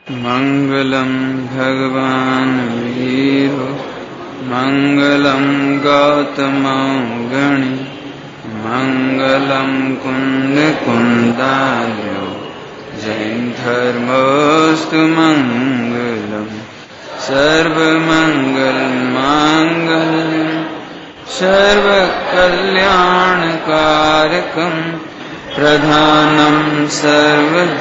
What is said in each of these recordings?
मंगलम भगवान वीरो मंगलम गौतमगणि मंगलम कुंद कुंदार्यो जैन धर्मोस्तु मंगलम सर्वमंगल मांगल्यम सर्वकल्याणकारकम प्रधानम सर्वधर्माणां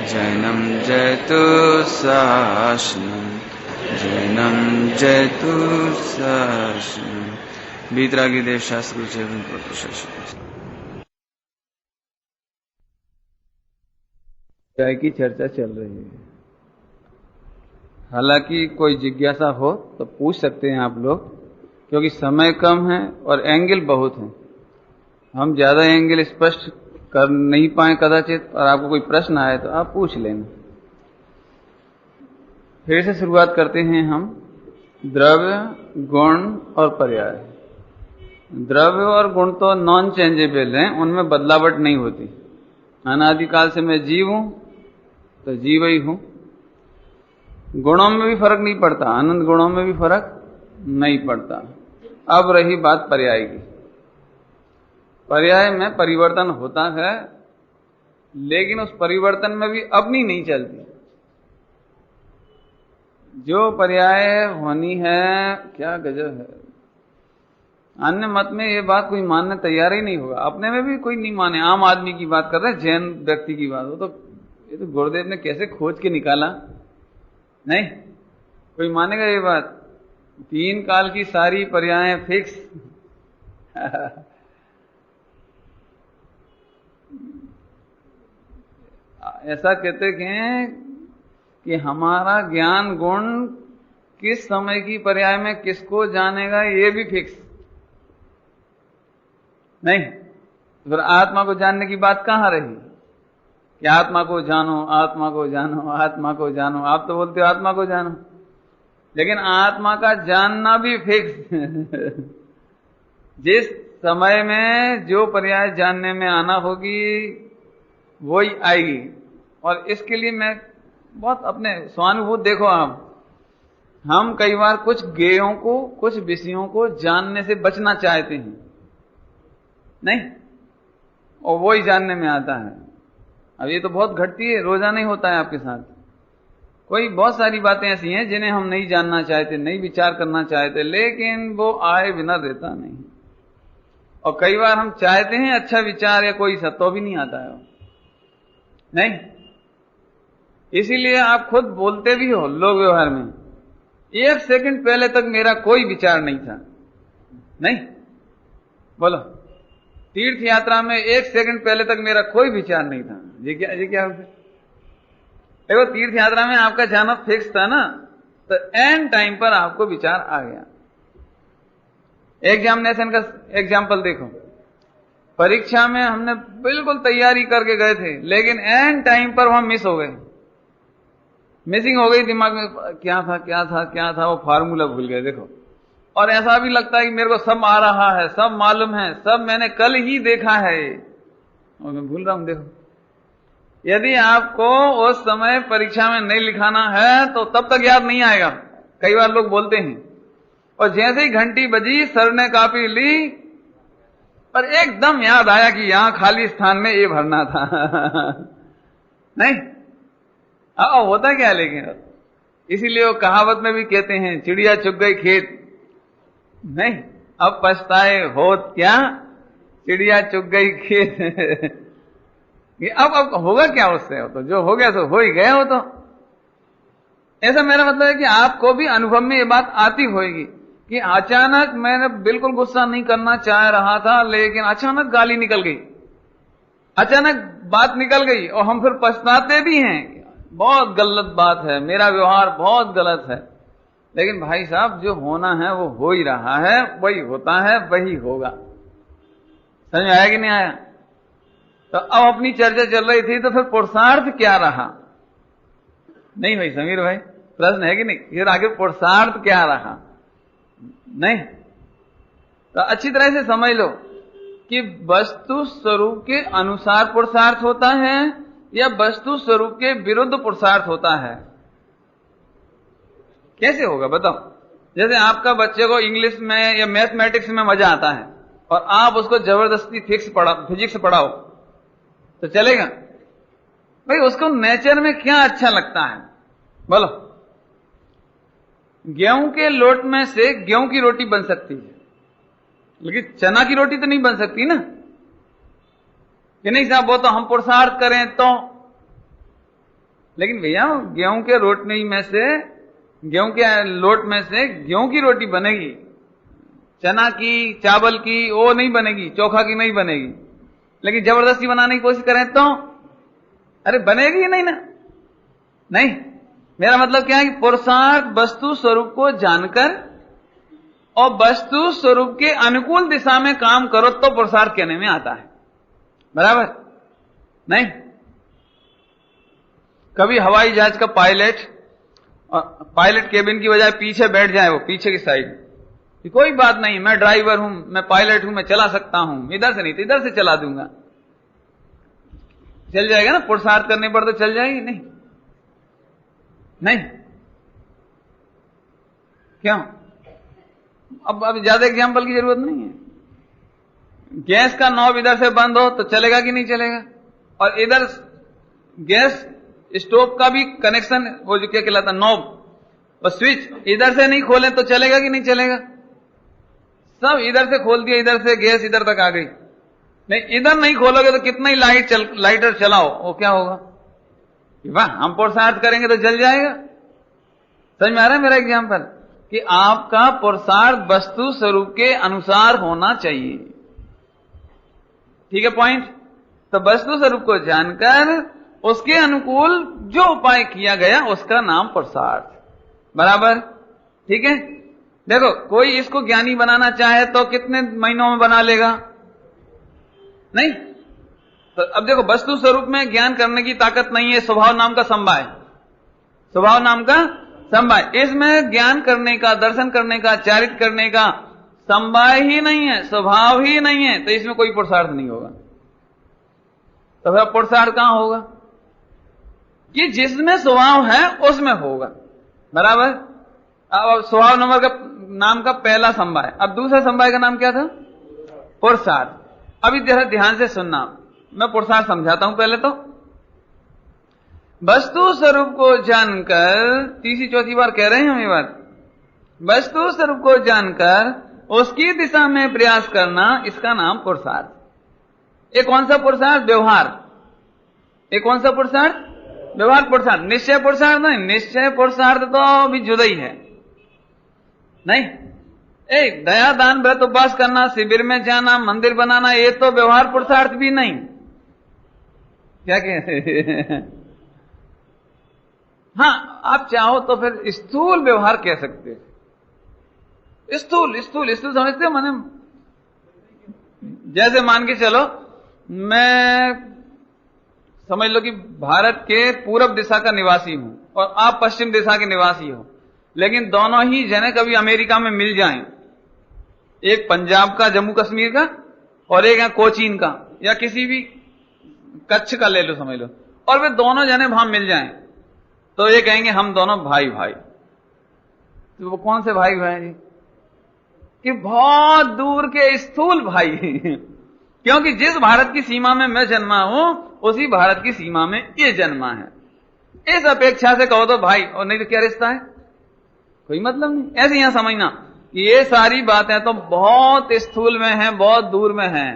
जैनम जयतु शासनम जैनम जयतु शासनम। वीतरागी देव शास्त्र की चर्चा चल रही है। हालांकि कोई जिज्ञासा हो तो पूछ सकते हैं आप लोग, क्योंकि समय कम है और एंगल बहुत है। हम ज्यादा एंगल स्पष्ट कर नहीं पाए कदाचित, और आपको कोई प्रश्न आए तो आप पूछ लेना। फिर से शुरुआत करते हैं हम। द्रव्य, गुण और पर्याय। द्रव्य और गुण तो नॉन चेंजेबल हैं, उनमें बदलावट नहीं होती। अनादिकाल से मैं जीव हूं तो जीव ही हूं। गुणों में भी फर्क नहीं पड़ता, अनंत गुणों में भी फर्क नहीं पड़ता। अब रही बात पर्याय की। पर्याय में परिवर्तन होता है, लेकिन उस परिवर्तन में भी अपनी नहीं चलती। जो पर्याय होनी है, क्या गजब है। अन्य मत में ये बात कोई मानने तैयार ही नहीं होगा, अपने में भी कोई नहीं माने। आम आदमी की बात कर रहे हैं, जैन व्यक्ति की बात हो तो ये तो गुरुदेव ने कैसे खोज के निकाला, नहीं कोई मानेगा ये बात। 3 काल की सारी पर्याय फिक्स। ऐसा कहते हैं कि हमारा ज्ञान गुण किस समय की पर्याय में किसको जानेगा, ये भी फिक्स नहीं। तो फिर आत्मा को जानने की बात कहां रही कि आत्मा को जानो, आत्मा को जानो, आत्मा को जानो। आप तो बोलते हो आत्मा को जानो, लेकिन आत्मा का जानना भी फिक्स। जिस समय में जो पर्याय जानने में आना होगी वही आएगी। और इसके लिए मैं बहुत अपने स्वानुभूति, देखो आप, हम कई बार कुछ ज्ञेयों को, कुछ विषयों को जानने से बचना चाहते हैं, नहीं, और वही जानने में आता है। अब ये तो बहुत घटती है, रोजाना ही होता है आपके साथ। कोई बहुत सारी बातें ऐसी हैं जिन्हें हम नहीं जानना चाहते, नहीं विचार करना चाहते, लेकिन वो आए बिना रहता नहीं। और कई बार हम चाहते हैं अच्छा विचार या कोई सा, तो भी नहीं आता है, नहीं। इसीलिए आप खुद बोलते भी हो लोक व्यवहार में, 1 सेकंड पहले तक मेरा कोई विचार नहीं था, नहीं बोलो। तीर्थ यात्रा में 1 सेकंड पहले तक मेरा कोई विचार नहीं था। ये क्या हो गया? देखो, तीर्थ यात्रा में आपका जाना फिक्स था ना, तो एंड टाइम पर आपको विचार आ गया। एग्जामिनेशन का एग्जाम्पल देखो। परीक्षा में हमने बिल्कुल तैयारी करके गए थे, लेकिन एंड टाइम पर वहां मिस हो गए, मिसिंग हो गई। दिमाग में क्या था क्या था क्या था, वो फार्मूला भूल गए। देखो, और ऐसा भी लगता है कि मेरे को सब आ रहा है, सब मालूम है, सब मैंने कल ही देखा है, और मैं भूल रहा हूं। देखो, यदि आपको उस समय परीक्षा में नहीं लिखाना है तो तब तक याद नहीं आएगा। कई बार लोग बोलते हैं, और जैसे ही घंटी बजी, सर ने कॉपी ली, पर एकदम याद आया कि यहां खाली स्थान में ये भरना था। नहीं, होता क्या है लेकिन। इसीलिए वो कहावत में भी कहते हैं, चिड़िया चुग गई खेत, नहीं अब पछताए होत क्या, चिड़िया चुग गई खेत। अब होगा क्या उससे, तो जो हो गया तो हो ही गया। हो तो ऐसा मेरा मतलब है कि आपको भी अनुभव में ये बात आती होगी कि अचानक मैंने बिल्कुल गुस्सा नहीं करना चाह रहा था, लेकिन अचानक गाली निकल गई, अचानक बात निकल गई, और हम फिर पछताते भी हैं, बहुत गलत बात है, मेरा व्यवहार बहुत गलत है। लेकिन भाई साहब, जो होना है वो हो ही रहा है, वही होता है, वही होगा। समझ में आया कि नहीं आया? तो अब अपनी चर्चा चल रही थी, तो फिर पुरुषार्थ क्या रहा? नहीं भाई समीर भाई, प्रश्न है कि नहीं? फिर आगे पुरुषार्थ क्या रहा? नहीं, तो अच्छी तरह से समझ लो कि वस्तु स्वरूप के अनुसार पुरुषार्थ होता है, या वस्तु स्वरूप के विरुद्ध पुरुषार्थ होता है? कैसे होगा बताओ? जैसे आपका बच्चे को इंग्लिश में या मैथमेटिक्स में मजा आता है और आप उसको जबरदस्ती फिजिक्स पढ़ाओ तो चलेगा? भाई उसको नेचर में क्या अच्छा लगता है बोलो? गेहूं के लोट में से गेहूं की रोटी बन सकती है, लेकिन चना की रोटी तो नहीं बन सकती ना, कि नहीं साहब? वो तो हम पुरुषार्थ करें तो। लेकिन भैया गेहूं के रोटनी में से, गेहूं के लोट में से गेहूं की रोटी बनेगी, चना की, चावल की वो नहीं बनेगी, चोखा की नहीं बनेगी। लेकिन जबरदस्ती बनाने की कोशिश करें तो अरे बनेगी ही नहीं ना। नहीं, मेरा मतलब क्या है कि पुरुषार्थ वस्तु स्वरूप को जानकर और वस्तु स्वरूप के अनुकूल दिशा में काम करो तो पुरुषार्थ कहने में आता है, बराबर? नहीं, कभी हवाई जहाज का पायलट केबिन की बजाय पीछे बैठ जाए, वो पीछे की साइड, कोई बात नहीं, मैं ड्राइवर हूं, मैं पायलट हूं, मैं चला सकता हूं, इधर से नहीं तो इधर से चला दूंगा, चल जाएगा ना? पुरुषार्थ करने पर तो चल जाएगी। नहीं नहीं, क्यों? अब ज्यादा एग्जाम्पल की जरूरत नहीं है। गैस का नॉब इधर से बंद हो तो चलेगा कि नहीं चलेगा? और इधर गैस स्टोव का भी कनेक्शन, वो जो क्या कहलाता, नॉब और स्विच, इधर से नहीं खोले तो चलेगा कि नहीं चलेगा? सब इधर से खोल दिया, इधर से गैस इधर तक आ गई। नहीं, इधर नहीं खोलोगे तो कितना ही लाइटर चलाओ, वो क्या होगा? वाह, हम पुरुषार्थ करेंगे तो जल जाएगा। समझ में आ रहा है मेरा एग्जाम्पल? कि आपका पुरुषार्थ वस्तु स्वरूप के अनुसार होना चाहिए। ठीक है पॉइंट? तो वस्तु स्वरूप को जानकर उसके अनुकूल जो उपाय किया गया उसका नाम पुरुषार्थ, बराबर? ठीक है। देखो, कोई इसको ज्ञानी बनाना चाहे तो कितने महीनों में बना लेगा? नहीं। तो अब देखो, वस्तु स्वरूप में ज्ञान करने की ताकत नहीं है, स्वभाव नाम का समवाय, स्वभाव नाम का समवाय, इसमें ज्ञान करने का, दर्शन करने का, चारित्र करने का समवाय ही नहीं है, स्वभाव ही नहीं है, तो इसमें कोई पुरुषार्थ नहीं होगा। तो फिर पुरुषार्थ कहां होगा? कि जिसमें स्वभाव है उसमें होगा, बराबर? अब स्वभाव नंबर का नाम का पहला समवाय। अब दूसरा समवाय का नाम क्या था? पुरुषार्थ। अभी जरा ध्यान से सुनना, मैं पुरुषार्थ समझाता हूं पहले। तो वस्तु स्वरूप को जानकर, तीसरी चौथी बार कह रहे हैं हम ये बात, वस्तु स्वरूप को जानकर उसकी दिशा में प्रयास करना, इसका नाम पुरुषार्थ। एक कौन सा पुरुषार्थ? व्यवहार। एक कौन सा पुरुषार्थ? व्यवहार पुरुषार्थ। निश्चय पुरुषार्थ नहीं, निश्चय पुरुषार्थ तो भी जुदा ही है। नहीं, एक दया दान व्रत उपवास करना, शिविर में जाना, मंदिर बनाना, ये तो व्यवहार पुरुषार्थ भी नहीं। क्या कहते? हाँ, आप चाहो तो फिर स्थूल व्यवहार कह सकते हैं। स्थूल स्थूल स्थूल समझते हो? माने जैसे मान के चलो, मैं समझ लो कि भारत के पूरब दिशा का निवासी हूं और आप पश्चिम दिशा के निवासी हो, लेकिन दोनों ही जने कभी अमेरिका में मिल जाएं, एक पंजाब का, जम्मू कश्मीर का, और एक है कोचीन का, या किसी भी कच्छ का ले लो, समझ लो, और वे दोनों जने वहां मिल जाएं, तो ये कहेंगे हम दोनों भाई भाई। तो वो कौन से भाई भाई जी? कि बहुत दूर के स्थूल भाई क्योंकि जिस भारत की सीमा में मैं जन्मा हूं उसी भारत की सीमा में ये जन्मा है, इस अपेक्षा से कहो तो भाई, और नहीं तो क्या रिश्ता है? कोई मतलब नहीं। ऐसे यहां समझना कि ये सारी बातें तो बहुत स्थूल में हैं, बहुत दूर में हैं,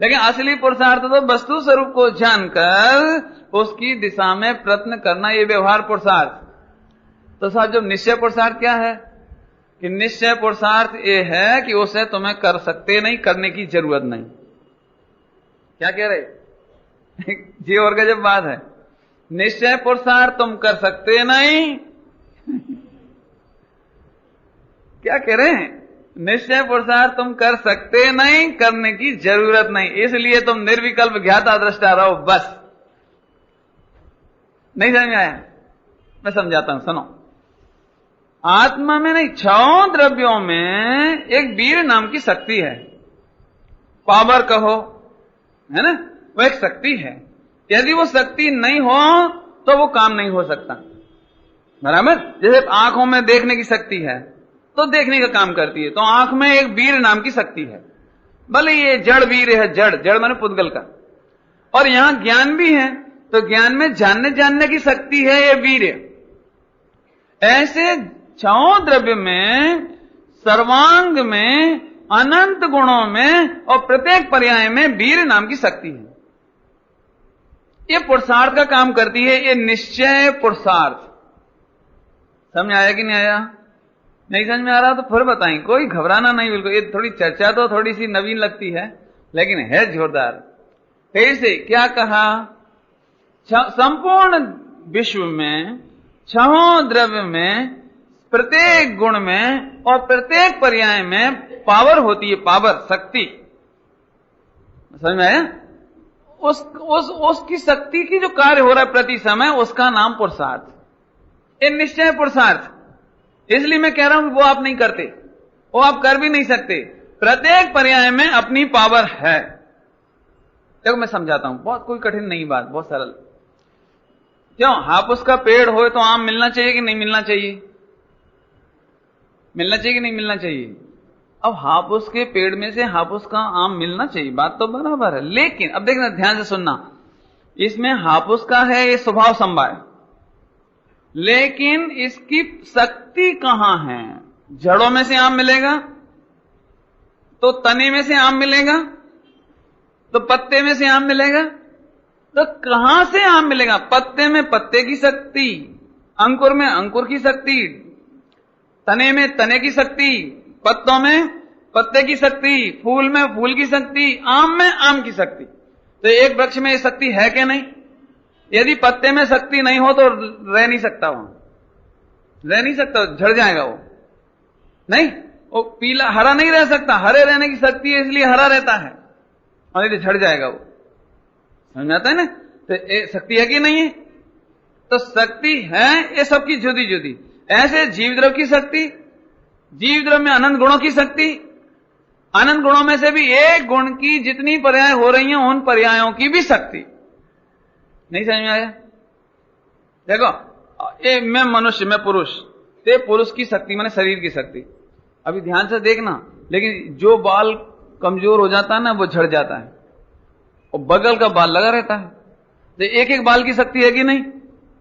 लेकिन असली पुरुषार्थ तो वस्तु स्वरूप को जानकर उसकी दिशा में प्रयत्न करना, ये व्यवहार पुरुषार्थ। तो साहब, जब निश्चय पुरुषार्थ क्या है? कि निश्चय पुरुषार्थ ये है कि उसे तुम्हें कर सकते नहीं, करने की जरूरत नहीं। क्या कह रहे? जी, और गजब बात है। निश्चय पुरुषार्थ तुम कर सकते नहीं क्या कह रहे हैं? निश्चय पुरुषार्थ तुम कर सकते नहीं, करने की जरूरत नहीं, इसलिए तुम निर्विकल्प ज्ञाता दृष्टा रहो, बस। नहीं समझ में आया? मैं समझाता हूं, सुनो। आत्मा में नहीं, 6 द्रव्यों में एक वीर नाम की शक्ति है, पावर कहो, है ना? वो एक शक्ति है। यदि वो शक्ति नहीं हो तो वो काम नहीं हो सकता। बराबर? जैसे आंखों में देखने की शक्ति है तो देखने का काम करती है, तो आंख में एक वीर नाम की शक्ति है, भले ये जड़ वीर है, जड़ माने पुद्गल का। और यहां ज्ञान भी है, तो ज्ञान में जानने की शक्ति है, ये वीर है। ऐसे छहों द्रव्य में, सर्वांग में, अनंत गुणों में और प्रत्येक पर्याय में वीर नाम की शक्ति है। ये पुरुषार्थ का काम करती है, ये निश्चय पुरुषार्थ। समझ आया कि नहीं आया? नहीं समझ में आ रहा तो फिर बताएं, कोई घबराना नहीं बिल्कुल। ये थोड़ी चर्चा तो थोड़ी सी नवीन लगती है लेकिन है जोरदार। फिर से क्या कहा? संपूर्ण विश्व में, छहों द्रव्य में, प्रत्येक गुण में और प्रत्येक पर्याय में पावर होती है, पावर, शक्ति। समझ में आया? उसकी शक्ति की जो कार्य हो रहा है प्रति समय, उसका नाम पुरुषार्थ। ये निश्चय पुरुषार्थ। इसलिए मैं कह रहा हूं कि वो आप नहीं करते, वो आप कर भी नहीं सकते। प्रत्येक पर्याय में अपनी पावर है। देखो मैं समझाता हूं, बहुत कोई कठिन नहीं बात, बहुत सरल। क्यों? हापुस का पेड़ हो तो आम मिलना चाहिए कि नहीं मिलना चाहिए? मिलना चाहिए कि नहीं मिलना चाहिए? अब हापुस के पेड़ में से हापुस का आम मिलना चाहिए, बात तो बराबर है। लेकिन अब देखना, ध्यान से सुनना, इसमें हापुस का है ये स्वभाव संभाय, लेकिन इसकी शक्ति कहां है? जड़ों में से आम मिलेगा तो तने में से आम मिलेगा, तो पत्ते में से आम मिलेगा, तो कहां से आम मिलेगा? पत्ते में पत्ते की शक्ति, अंकुर में अंकुर की शक्ति, तने में तने की शक्ति, पत्तों में पत्ते की शक्ति, फूल में फूल की शक्ति, आम में आम की शक्ति। तो एक वृक्ष में ये शक्ति है कि नहीं? यदि पत्ते में शक्ति नहीं हो तो रह नहीं सकता, वहां रह नहीं सकता, झड़ जाएगा वो। नहीं, वो पीला हरा नहीं रह सकता, हरे रहने की शक्ति है इसलिए हरा रहता है, और यदि झड़ जाएगा वो। समझ में आता है ना? तो शक्ति है कि नहीं है? तो शक्ति है, ये सबकी जुदी जुदी। ऐसे जीव द्रव की शक्ति, जीव द्रव में अनंत गुणों की शक्ति, अनंत गुणों में से भी एक गुण की जितनी पर्याय हो रही हैं उन पर्यायों की भी शक्ति। नहीं समझ में आया? देखो, ये मैं मनुष्य, मैं पुरुष, ते पुरुष की शक्ति माने शरीर की शक्ति। अभी ध्यान से देखना, लेकिन जो बाल कमजोर हो जाता है ना वो झड़ जाता है, और बगल का बाल लगा रहता है। तो एक एक बाल की शक्ति है कि नहीं?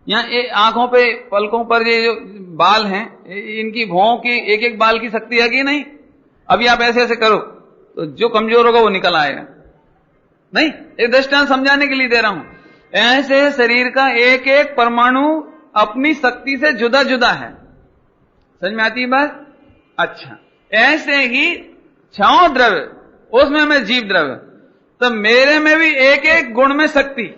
यहाँ ये आंखों पे, पलकों पर ये जो बाल हैं, इनकी भौं की एक एक बाल की शक्ति है कि नहीं? अभी आप ऐसे ऐसे करो तो जो कमजोर होगा वो निकल आएगा। नहीं, एक दृष्टांत समझाने के लिए दे रहा हूं। ऐसे शरीर का एक एक परमाणु अपनी शक्ति से जुदा जुदा है। समझ में आती है बात? अच्छा, ऐसे ही छहों द्रव्य, उसमें मैं जीव द्रव्य, तो मेरे में भी एक एक गुण में शक्ति।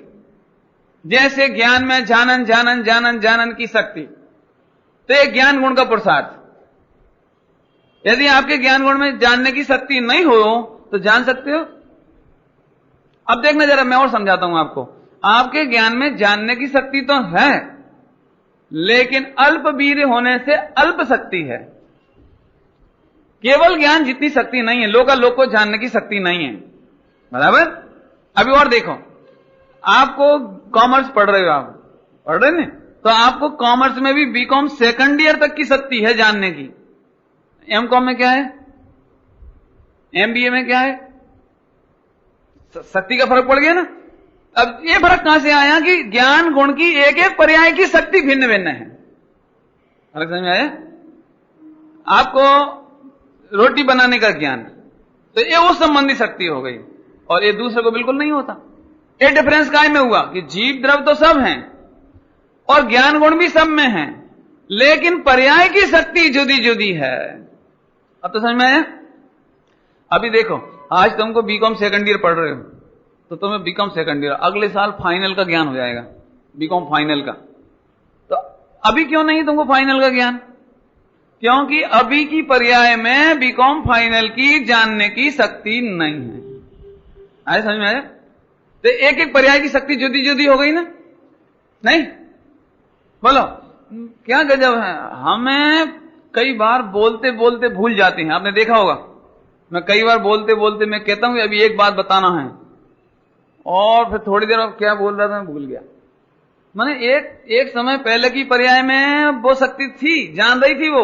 जैसे ज्ञान में जानन जानन जानन जानन की शक्ति, तो एक ज्ञान गुण का पुरुषार्थ। यदि आपके ज्ञान गुण में जानने की शक्ति नहीं हो तो जान सकते हो? अब देखना जरा, मैं और समझाता हूं आपको। आपके ज्ञान में जानने की शक्ति तो है, लेकिन अल्प वीर होने से अल्प शक्ति है। केवल ज्ञान जितनी शक्ति नहीं है, लोकालोक को जानने की शक्ति नहीं है। बराबर? अभी और देखो, आपको कॉमर्स पढ़ रहे हो, आप पढ़ रहे हैं, तो आपको कॉमर्स में भी बीकॉम सेकंड ईयर तक की शक्ति है जानने की। एमकॉम में क्या है? एमबीए में क्या है? शक्ति का फर्क पड़ गया ना। अब ये फर्क कहां से आया कि ज्ञान गुण की एक एक पर्याय की शक्ति भिन्न भिन्न है। फर्क समझ में आया? आपको रोटी बनाने का ज्ञान, तो ये उस संबंधी शक्ति हो गई, और ये दूसरे को बिल्कुल नहीं होता। ये डिफरेंस काय में हुआ कि जीव द्रव तो सब हैं और ज्ञान गुण भी सब में हैं, लेकिन पर्याय की शक्ति जुदी जुदी है। अब तो समझ में आया? अभी देखो, आज तुमको बीकॉम सेकंड ईयर पढ़ रहे हो, तो तुम्हें बीकॉम सेकंड ईयर, अगले साल फाइनल का ज्ञान हो जाएगा, बीकॉम फाइनल का। तो अभी क्यों नहीं तुमको फाइनल का ज्ञान? क्योंकि अभी की पर्याय में बीकॉम फाइनल की जानने की शक्ति नहीं है। आए समझ में आया? तो एक एक पर्याय की शक्ति जुदी जुदी हो गई ना। नहीं बोलो, क्या गजब है। हमें कई बार बोलते बोलते भूल जाते हैं, आपने देखा होगा। मैं कई बार बोलते बोलते मैं कहता हूं कि अभी एक बात बताना है, और फिर थोड़ी देर में क्या बोल रहा था मैं भूल गया। माने एक समय पहले की पर्याय में वो शक्ति थी, जान रही थी वो,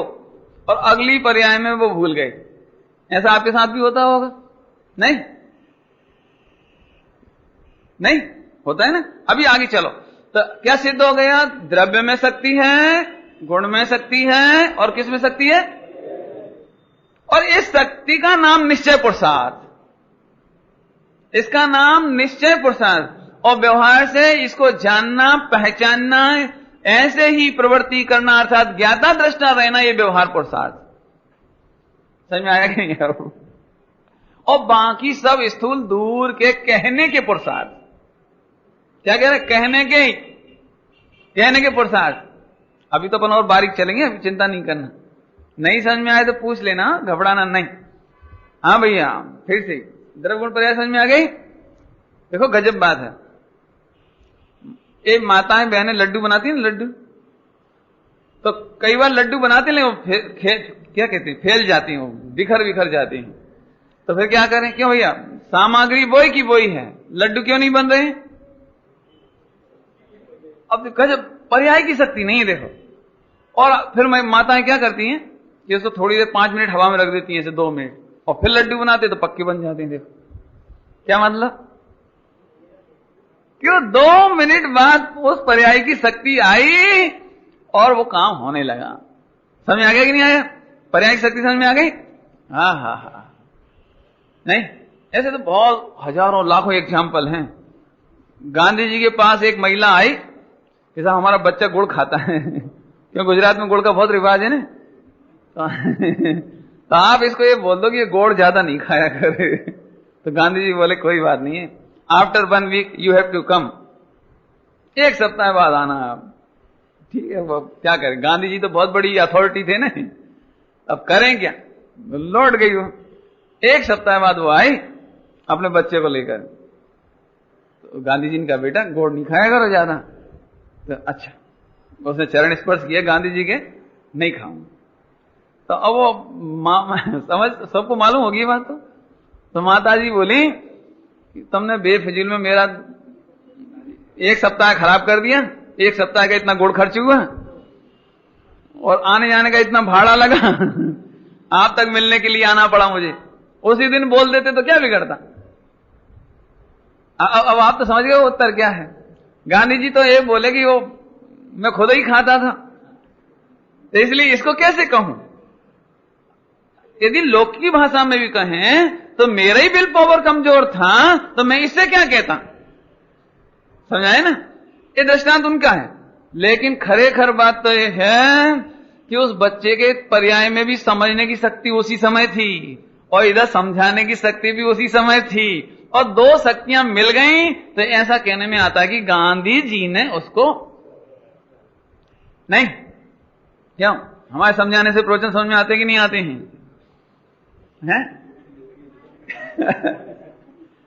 और अगली पर्याय में वो भूल गई। ऐसा आपके साथ भी होता होगा? नहीं नहीं होता है ना। अभी आगे चलो, तो क्या सिद्ध हो गया? द्रव्य में शक्ति है, गुण में शक्ति है, और किस में शक्ति है? और इस शक्ति का नाम निश्चय पुरुषार्थ, इसका नाम निश्चय पुरुषार्थ। और व्यवहार से इसको जानना, पहचानना, ऐसे ही प्रवृत्ति करना, अर्थात ज्ञाता दृष्टा रहना, ये व्यवहार पुरुषार्थ। समझ में आया कि नहीं यार? और बाकी सब स्थूल दूर के कहने के पुरुषार्थ। क्या कह रहे? कहने के पुरुषार्थ। अभी तो अपन और बारीक चलेंगे, अभी चिंता नहीं करना। नहीं समझ में आए तो पूछ लेना, घबराना नहीं। हाँ भैया, फिर से द्रव्य गुण पर्याय समझ में आ गई? देखो गजब बात है। ये माताएं बहनें लड्डू बनाती हैं ना, लड्डू, तो कई बार लड्डू बनाते हैं, वो क्या कहते हैं, फैल जाती हैं, वो बिखर जाती हैं। तो फिर क्या करें? क्यों भैया, सामग्री वही की वही है, लड्डू क्यों नहीं बन रहे? अब गजब पर्याय की शक्ति नहीं है, देखो। और फिर माताएं क्या करती हैं कि उसको थोड़ी देर 5 मिनट हवा में रख देती हैं, ऐसे 2 मिनट, और फिर लड्डू बनाते तो पक्के बन जाते हैं। देखो क्या मतलब, क्यों 2 मिनट बाद उस पर्याय की शक्ति आई और वो काम होने लगा। समझ में आ गया कि नहीं आया? पर्याय की शक्ति समझ में आ गई? हाँ। नहीं, ऐसे तो बहुत हजारों लाखों एग्जाम्पल हैं। गांधी जी के पास एक महिला आई, जैसा हमारा बच्चा गुड़ खाता है क्यों गुजरात में गुड़ का बहुत रिवाज है ना, तो आप इसको ये बोल दो कि ये गुड़ ज्यादा नहीं खाया करे। तो गांधी जी बोले कोई बात नहीं है, after 1 week you have to come, 1 सप्ताह बाद आना आप। ठीक है, वो क्या करें, गांधी जी तो बहुत बड़ी अथॉरिटी थे ना, अब करें क्या, लौट गई वो। 1 सप्ताह बाद वो आई अपने बच्चे को लेकर। तो गांधी जी ने कहा बेटा गुड़ नहीं खाया करो ज्यादा। तो अच्छा, उसने चरण स्पर्श किया गांधी जी के, नहीं खाऊंगा। तो अब वो समझ, सबको मालूम होगी बात। तो माता जी बोली तुमने बेफिजूल में मेरा 1 सप्ताह खराब कर दिया, 1 सप्ताह का इतना गुड़ खर्च हुआ और आने जाने का इतना भाड़ा लगा आप तक मिलने के लिए आना पड़ा मुझे। उसी दिन बोल देते तो क्या बिगड़ता। अब आप तो समझ गए वो उत्तर क्या है। गांधी जी तो ये बोले कि वो मैं खुद ही खाता था, तो इसलिए इसको कैसे कहूं। यदि लोक की भाषा में भी कहें तो मेरा ही विल पावर कमजोर था, तो मैं इससे क्या कहता। समझाए ना, ये दृष्टांत उनका है। लेकिन खरेखर बात तो यह है कि उस बच्चे के पर्याय में भी समझने की शक्ति उसी समय थी और इधर समझाने की शक्ति भी उसी समय थी, और 2 शक्तियां मिल गई। तो ऐसा कहने में आता है कि गांधी जी ने उसको नहीं, क्यों हमारे समझाने से प्रवचन समझ में आते कि नहीं आते हैं?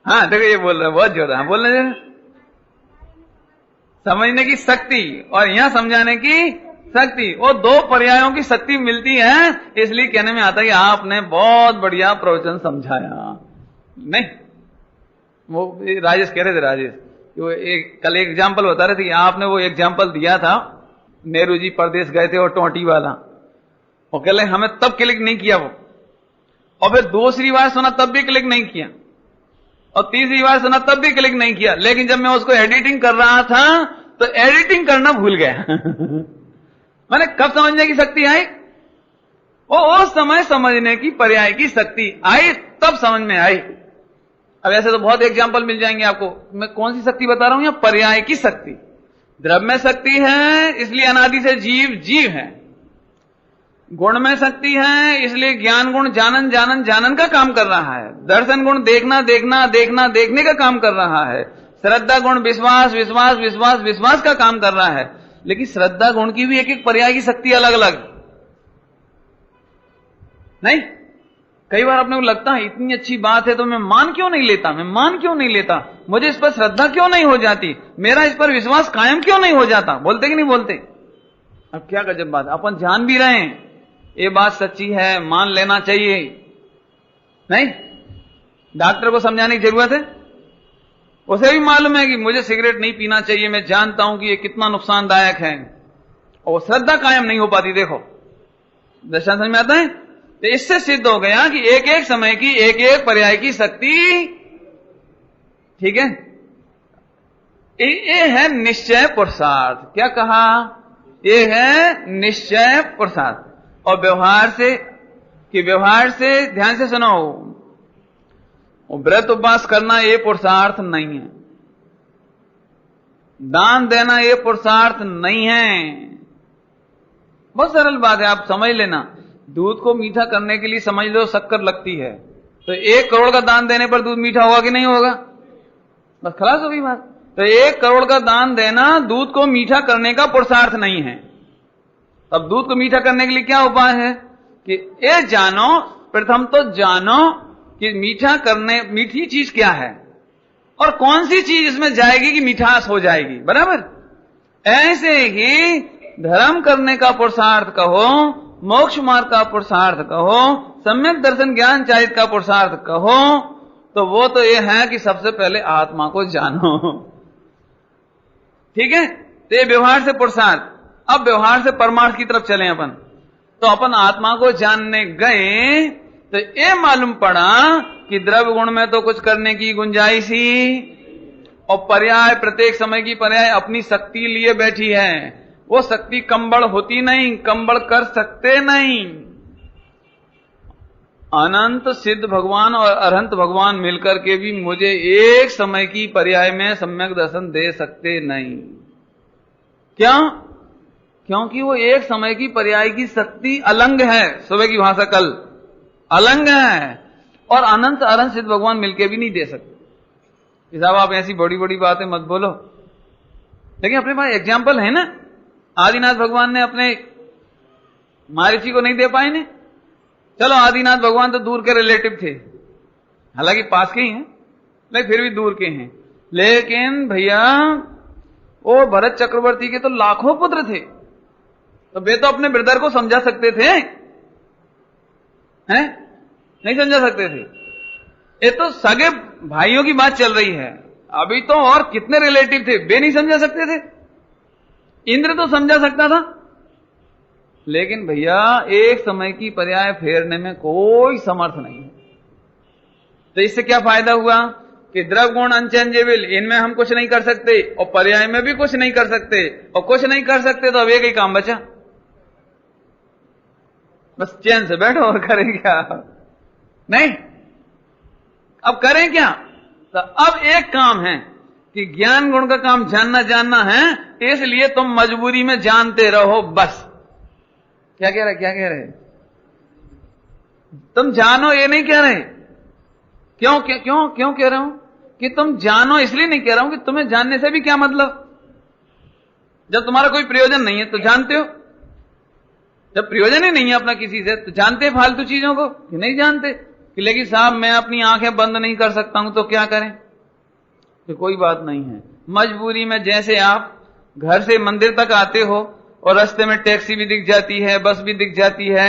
हाँ देखो ये बोल रहा है बहुत जोर, हाँ बोलने दे। समझने की शक्ति और यहां समझाने की शक्ति, वो 2 पर्यायों की शक्ति मिलती है, इसलिए कहने में आता है कि आपने बहुत बढ़िया प्रवचन समझाया। नहीं, वो राजेश कह रहे थे, राजेश वो कल एक एग्जाम्पल बता रहे थे कि आपने वो एग्जाम्पल दिया था, नेहरू जी प्रदेश गए थे और टोंटी वाला, वो कह रहे हमें तब क्लिक नहीं किया वो, और फिर दूसरी बार सुना तब भी क्लिक नहीं किया, और तीसरी बार सुना तब भी क्लिक नहीं किया। लेकिन जब मैं उसको एडिटिंग कर रहा था तो एडिटिंग करना भूल गया मैंने कब समझने की शक्ति आई? वो उस समय समझने की पर्याय की शक्ति आई, तब समझ में आई। अब ऐसे तो बहुत एग्जाम्पल मिल जाएंगे आपको। मैं कौन सी शक्ति बता रहा हूं? या पर्याय की शक्ति। द्रव्य में शक्ति है, इसलिए अनादि से जीव है। गुण में शक्ति है, इसलिए ज्ञान गुण जानन का काम कर रहा है। दर्शन गुण देखने का काम कर रहा है। श्रद्धा गुण विश्वास का काम कर रहा है। लेकिन श्रद्धा गुण की भी एक पर्याय की शक्ति अलग अलग नहीं। कई बार अपने को लगता है इतनी अच्छी बात है तो मैं मान क्यों नहीं लेता, मुझे इस पर श्रद्धा क्यों नहीं हो जाती, मेरा इस पर विश्वास कायम क्यों नहीं हो जाता। बोलते कि नहीं बोलते? अब क्या गजब बात, अपन जान भी रहे हैं ये बात सच्ची है, मान लेना चाहिए। नहीं, डॉक्टर को समझाने की जरूरत है? उसे भी मालूम है कि मुझे सिगरेट नहीं पीना चाहिए, मैं जानता हूं कि ये कितना नुकसानदायक है, और श्रद्धा कायम नहीं हो पाती। देखो दर्शन समझ में आता है। तो इससे सिद्ध हो गया कि एक एक समय की एक एक पर्याय की शक्ति, ठीक है, ये है निश्चय पुरुषार्थ। क्या कहा? ये है निश्चय पुरुषार्थ। और व्यवहार से, कि व्यवहार से, ध्यान से सुनो, व्रत उपवास करना ये पुरुषार्थ नहीं है, दान देना ये पुरुषार्थ नहीं है। बहुत सरल बात है, आप समझ लेना। दूध को मीठा करने के लिए समझ लो शक्कर लगती है, तो 1 करोड़ का दान देने पर दूध मीठा होगा कि नहीं होगा? बस खलास हो गई बात। तो 1 करोड़ का दान देना दूध को मीठा करने का पुरुषार्थ नहीं है। अब दूध को मीठा करने के लिए क्या उपाय है? कि ये जानो, प्रथम तो जानो कि मीठी चीज क्या है और कौन सी चीज इसमें जाएगी कि मिठास हो जाएगी। बराबर? ऐसे ही धर्म करने का पुरुषार्थ कहो, मोक्ष मार्ग का पुरुषार्थ कहो, सम्यक दर्शन ज्ञान चाहित का पुरुषार्थ कहो, तो वो तो ये है कि सबसे पहले आत्मा को जानो। ठीक है? तो ये व्यवहार से पुरुषार्थ। अब व्यवहार से परमार्थ की तरफ चलें अपन। तो अपन आत्मा को जानने गए तो ये मालूम पड़ा कि द्रव्य गुण में तो कुछ करने की गुंजाइश ही, और पर्याय, प्रत्येक समय की पर्याय अपनी शक्ति लिए बैठी है। वो शक्ति कंबल होती नहीं, कंबल कर सकते नहीं। अनंत सिद्ध भगवान और अरहंत भगवान मिलकर के भी मुझे एक समय की पर्याय में सम्यक दर्शन दे सकते नहीं। क्यों? क्योंकि वो एक समय की पर्याय की शक्ति अलंग है। सुबह की भाषा कल अलंग है, और अनंत अरहंत सिद्ध भगवान मिलकर भी नहीं दे सकते। साहब आप ऐसी बड़ी बड़ी बातें मत बोलो, लेकिन अपने पास एग्जाम्पल है ना। आदिनाथ भगवान ने अपने महर्षि को नहीं दे पाए ने। चलो आदिनाथ भगवान तो दूर के रिलेटिव थे, हालांकि पास के ही हैं, लेकिन फिर भी दूर के हैं। लेकिन भैया वो भरत चक्रवर्ती के तो लाखों पुत्र थे, तो वे तो अपने ब्रदर को समझा सकते थे, हैं? नहीं समझा सकते थे। ये तो सगे भाइयों की बात चल रही है। अभी तो और कितने रिलेटिव थे, वे नहीं समझा सकते थे। इंद्र तो समझा सकता था, लेकिन भैया एक समय की पर्याय फेरने में कोई समर्थ नहीं है। तो इससे क्या फायदा हुआ कि द्रव्य गुण अनचेंजेबल, इनमें हम कुछ नहीं कर सकते, और पर्याय में भी कुछ नहीं कर सकते, और कुछ नहीं कर सकते तो अब एक ही काम बचा, बस चैन से बैठो और करें क्या? नहीं, अब करें क्या? तो अब एक काम है कि ज्ञान गुण का काम जानना है, इसलिए तुम मजबूरी में जानते रहो बस। क्या कह रहे? तुम जानो ये नहीं कह रहे। क्यों कह रहा हूं कि तुम जानो? इसलिए नहीं कह रहा हूं कि तुम्हें जानने से भी क्या मतलब। जब तुम्हारा कोई प्रयोजन नहीं है तो जानते हो, जब प्रयोजन ही नहीं है अपना किसी से तो जानते फालतू चीजों को कि नहीं जानते। कि लेकिन साहब मैं अपनी आंखें बंद नहीं कर सकता हूं तो क्या करें? तो कोई बात नहीं है, मजबूरी में जैसे आप घर से मंदिर तक आते हो और रास्ते में टैक्सी भी दिख जाती है, बस भी दिख जाती है,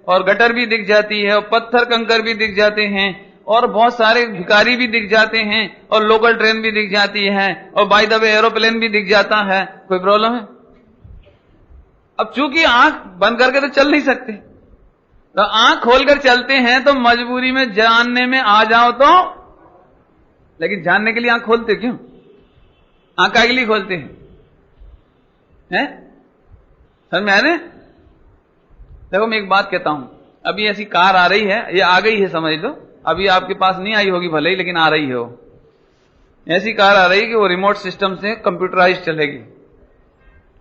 और गटर भी दिख जाती है, और पत्थर कंकर भी दिख जाते हैं, और बहुत सारे भिखारी भी दिख जाते हैं, और लोकल ट्रेन भी दिख जाती है, और बाय द वे एरोप्लेन भी दिख जाता है, कोई प्रॉब्लम है? अब चूंकि आंख बंद करके तो चल नहीं सकते, तो आंख खोलकर चलते हैं, तो मजबूरी में जानने में आ जाओ तो। लेकिन जानने के लिए आंख खोलते क्यों? आंख के लिए खोलते हैं? समझ में आ रहे? देखो मैं एक बात कहता हूं, अभी ऐसी कार आ रही है, ये आ गई है समझ लो, अभी आपके पास नहीं आई होगी भले ही, लेकिन आ रही है वो। ऐसी कार आ रही है कि वो रिमोट सिस्टम से कंप्यूटराइज चलेगी,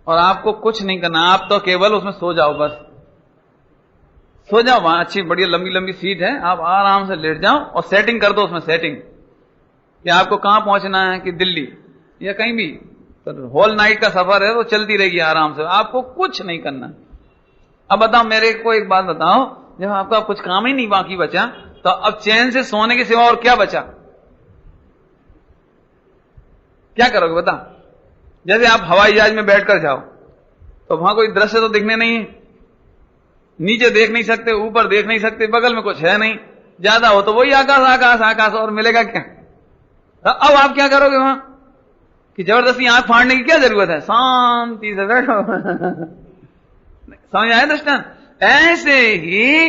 और आपको कुछ नहीं करना, आप तो केवल उसमें सो जाओ, बस सो जाओ। वहां अच्छी बढ़िया लंबी लंबी सीट है, आप आराम से लेट जाओ और सेटिंग कर दो उसमें, सेटिंग कि आपको कहां पहुंचना है, कि दिल्ली या कहीं भी, तो होल नाइट का सफर है, वो चलती रहेगी आराम से, आपको कुछ नहीं करना। अब बताओ मेरे को एक बात बताओ, जब आपका कुछ काम ही नहीं बाकी बचा, तो अब चैन से सोने के सिवा और क्या बचा? क्या करोगे बताओ? जैसे आप हवाई जहाज में बैठकर जाओ तो वहां कोई दृश्य तो दिखने नहीं है, नीचे देख नहीं सकते, ऊपर देख नहीं सकते, बगल में कुछ है नहीं, ज्यादा हो तो वही आकाश आकाश आकाश, और मिलेगा क्या? अब आप क्या करोगे वहां कि जबरदस्ती आंख फाड़ने की क्या जरूरत है, शांति से बैठो। समझ आया दृष्टांत? ऐसे ही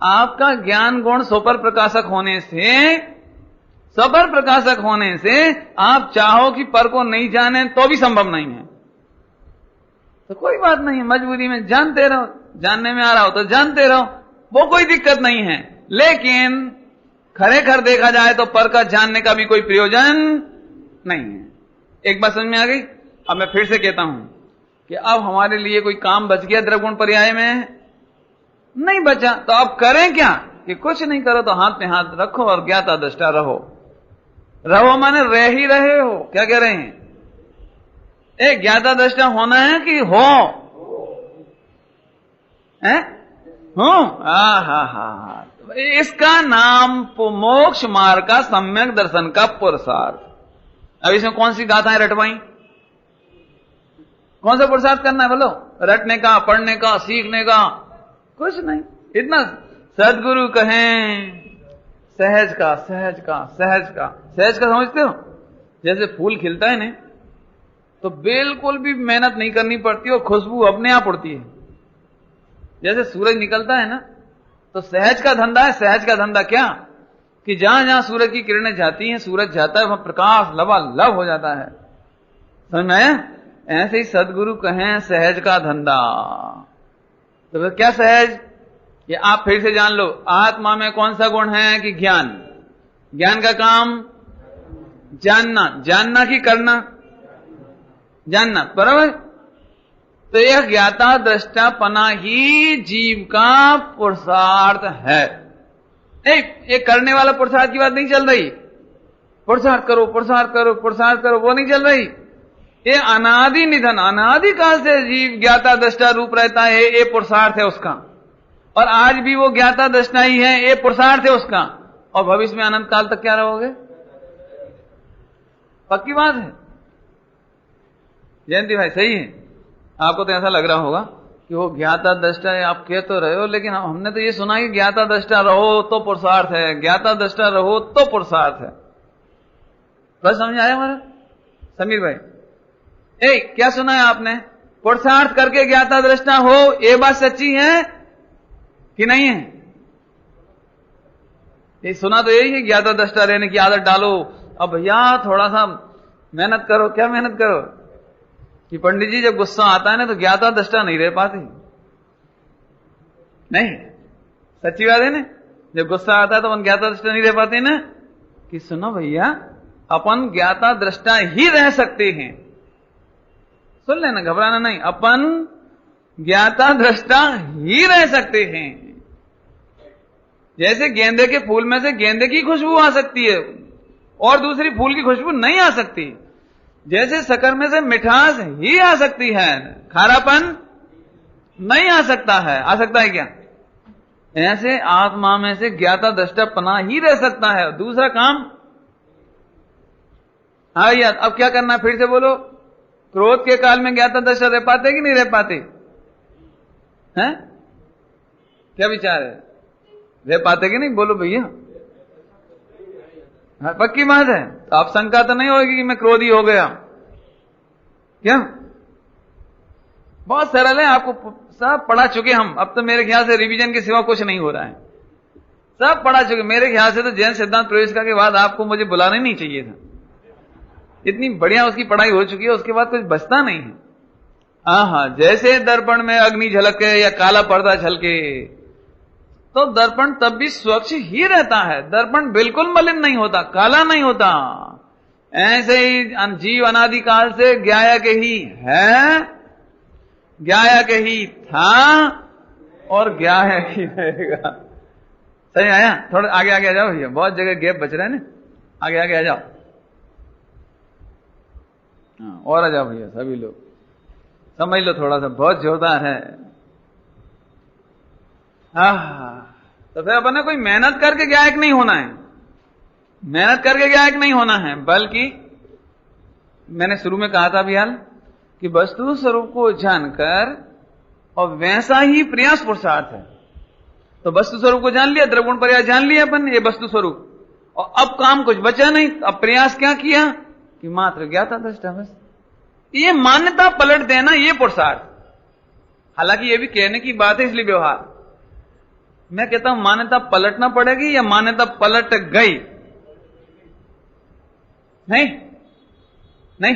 आपका ज्ञान गुण सुपर प्रकाशक होने से आप चाहो कि पर को नहीं जाने तो भी संभव नहीं है, तो कोई बात नहीं, मजबूरी में जानते रहो, जानने में आ रहा हो तो जानते रहो, वो कोई दिक्कत नहीं है। लेकिन खरेखर देखा जाए तो पर का जानने का भी कोई प्रयोजन नहीं है। एक बात समझ में आ गई? अब मैं फिर से कहता हूं कि अब हमारे लिए कोई काम बच गया द्रव्य गुण पर्याय में? नहीं बचा, तो अब करें क्या कि कुछ नहीं करो तो हाथ में हाथ रखो और ज्ञाता दृष्टा रहो। रहो माने रह ही रहे हो, क्या कह रहे हैं? एक ज्ञाता दृष्टा होना है कि हो है? हो? हा। इसका नाम मोक्ष मार्ग का सम्यक दर्शन का पुरुषार्थ। अब इसमें कौन सी गाथाएं रटवाई? कौन सा पुरुषार्थ करना है बोलो? रटने का, पढ़ने का, सीखने का कुछ नहीं। इतना सदगुरु कहें सहज का समझते हो? जैसे फूल खिलता है ना, तो बिल्कुल भी मेहनत नहीं करनी पड़ती और खुशबू अपने आप उड़ती है। जैसे सूरज निकलता है ना, तो सहज का धंधा है। सहज का धंधा क्या कि जहां जहां सूरज की किरणें जाती हैं, सूरज जाता है, वहां प्रकाश लबालब हो जाता है। समझ में आया? ऐसे ही सदगुरु कहें सहज का धंधा। तो फिर क्या सहज? ये आप फिर से जान लो, आत्मा में कौन सा गुण है कि ज्ञान। ज्ञान का काम जानना की करना? जानना, बराबर। तो यह ज्ञाता दृष्टापना ही जीव का पुरुषार्थ है। एक करने वाला पुरुषार्थ की बात नहीं चल रही। पुरुषार्थ करो, वो नहीं चल रही। ये अनादि निधन, अनादि काल से जीव ज्ञाता दृष्टा रूप रहता है, ये पुरुषार्थ है उसका। और आज भी वो ज्ञाता दृष्टा ही है, ये पुरुषार्थ है उसका। और भविष्य में अनंत काल तक क्या रहोगे? पक्की बात है जयंती भाई, सही है। आपको तो ऐसा लग रहा होगा कि वो ज्ञाता दृष्टा है, आप कह तो रहे हो, लेकिन हमने तो ये सुना कि ज्ञाता दृष्टा रहो तो पुरुषार्थ है, ज्ञाता दृष्टा रहो तो पुरुषार्थ है। बस समझ आया हमारा समीर भाई? क्या सुना है आपने? पुरुषार्थ करके ज्ञाता दृष्टा हो, ये बात सच्ची है कि नहीं है? ये सुना तो यही है, ज्ञाता दृष्टा रहने की आदत डालो। अब भैया थोड़ा सा मेहनत करो। क्या मेहनत करो? कि पंडित जी जब गुस्सा आता है ना, तो ज्ञाता दृष्टा नहीं रह पाते। नहीं, सच्ची बात है ना? जब गुस्सा आता है तो अपन ज्ञाता दृष्टा नहीं रह पाते ना। कि सुनो भैया, अपन ज्ञाता दृष्टा ही रह सकते हैं। सुन लेना, घबराना नहीं। अपन ज्ञाता दृष्टा ही रह सकते हैं। जैसे गेंदे के फूल में से गेंदे की खुशबू आ सकती है और दूसरी फूल की खुशबू नहीं आ सकती। जैसे शक्कर में से मिठास ही आ सकती है, खारापन नहीं आ सकता है। आ सकता है क्या? ऐसे आत्मा में से ज्ञाता दृष्टापना ही रह सकता है। दूसरा काम, हाँ भैया, अब क्या करना है फिर से बोलो। क्रोध के काल में ज्ञाता दृष्टा रह पाते कि नहीं रह पाते हैं? क्या विचार है? रह पाते कि नहीं? बोलो भैया। हाँ, पक्की बात है। तो आप शंका तो नहीं होगी कि मैं क्रोधी हो गया? क्या? बहुत सरल है, आपको सब पढ़ा चुके हम। अब तो मेरे ख्याल से रिवीजन के सिवा कुछ नहीं हो रहा है, सब पढ़ा चुके। मेरे ख्याल से तो जैन सिद्धांत प्रवेशिका के बाद आपको मुझे बुलाना ही नहीं चाहिए था। इतनी बढ़िया उसकी पढ़ाई हो चुकी है, उसके बाद कुछ बचता नहीं है। हाँ, जैसे दर्पण में अग्नि झलके या काला पर्दा झलके, तो दर्पण तब भी स्वच्छ ही रहता है। दर्पण बिल्कुल मलिन नहीं होता, काला नहीं होता। ऐसे ही जीव अनादिकाल से ज्ञायक ही है, ज्ञायक ही था और ज्ञायक ही रहेगा। सही आया? थोड़ा आगे आगे आ जाओ भैया, बहुत जगह गैप बच रहे हैं ना। आगे आगे आ जाओ। हाँ, और आ जाओ भैया, सभी लोग समझ लो, थोड़ा सा बहुत जोरदार है। तो फिर अपन ने कोई मेहनत करके ज्ञायक नहीं होना है। मेहनत करके ज्ञायक नहीं होना है, बल्कि मैंने शुरू में कहा था अभियान कि वस्तु स्वरूप को जानकर और वैसा ही प्रयास पुरुषार्थ है। तो वस्तु स्वरूप को जान लिया, द्रव्य गुण पर्याय जान लिया अपन, ये वस्तु स्वरूप। और अब काम कुछ बचा नहीं, अब प्रयास क्या किया कि मात्र ज्ञाता दृष्टा बस। ये मान्यता पलट देना, ये पुरुषार्थ। हालांकि ये भी कहने की बात है, इसलिए व्यवहार। मैं कहता हूं मान्यता पलटना पड़ेगी या मान्यता पलट गई? नहीं नहीं,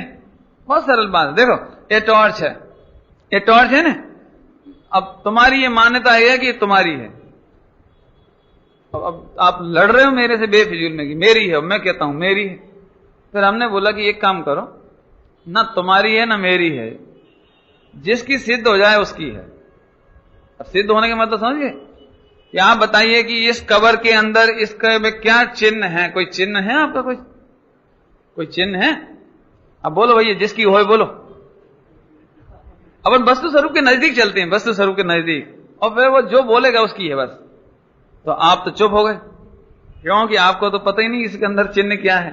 बहुत सरल बात है। देखो ये टॉर्च है, ये टॉर्च है ना, अब तुम्हारी ये मान्यता है कि तुम्हारी है। अब आप लड़ रहे हो मेरे से बेफिजूल में कि मेरी है, मैं कहता हूं मेरी है। फिर हमने बोला कि एक काम करो, ना तुम्हारी है ना मेरी है, जिसकी सिद्ध हो जाए उसकी है। अब सिद्ध होने का मतलब समझिए, कि आप बताइए कि इस कवर के अंदर इसके में क्या चिन्ह है? कोई चिन्ह है आपका? कोई चिन्ह है? अब बोलो भैया, जिसकी हो बोलो। अब वस्तु स्वरूप के नजदीक चलते हैं, वस्तु स्वरूप के नजदीक, और फिर वो जो बोलेगा उसकी है बस। तो आप तो चुप हो गए, क्योंकि आपको तो पता ही नहीं इसके अंदर चिन्ह क्या है।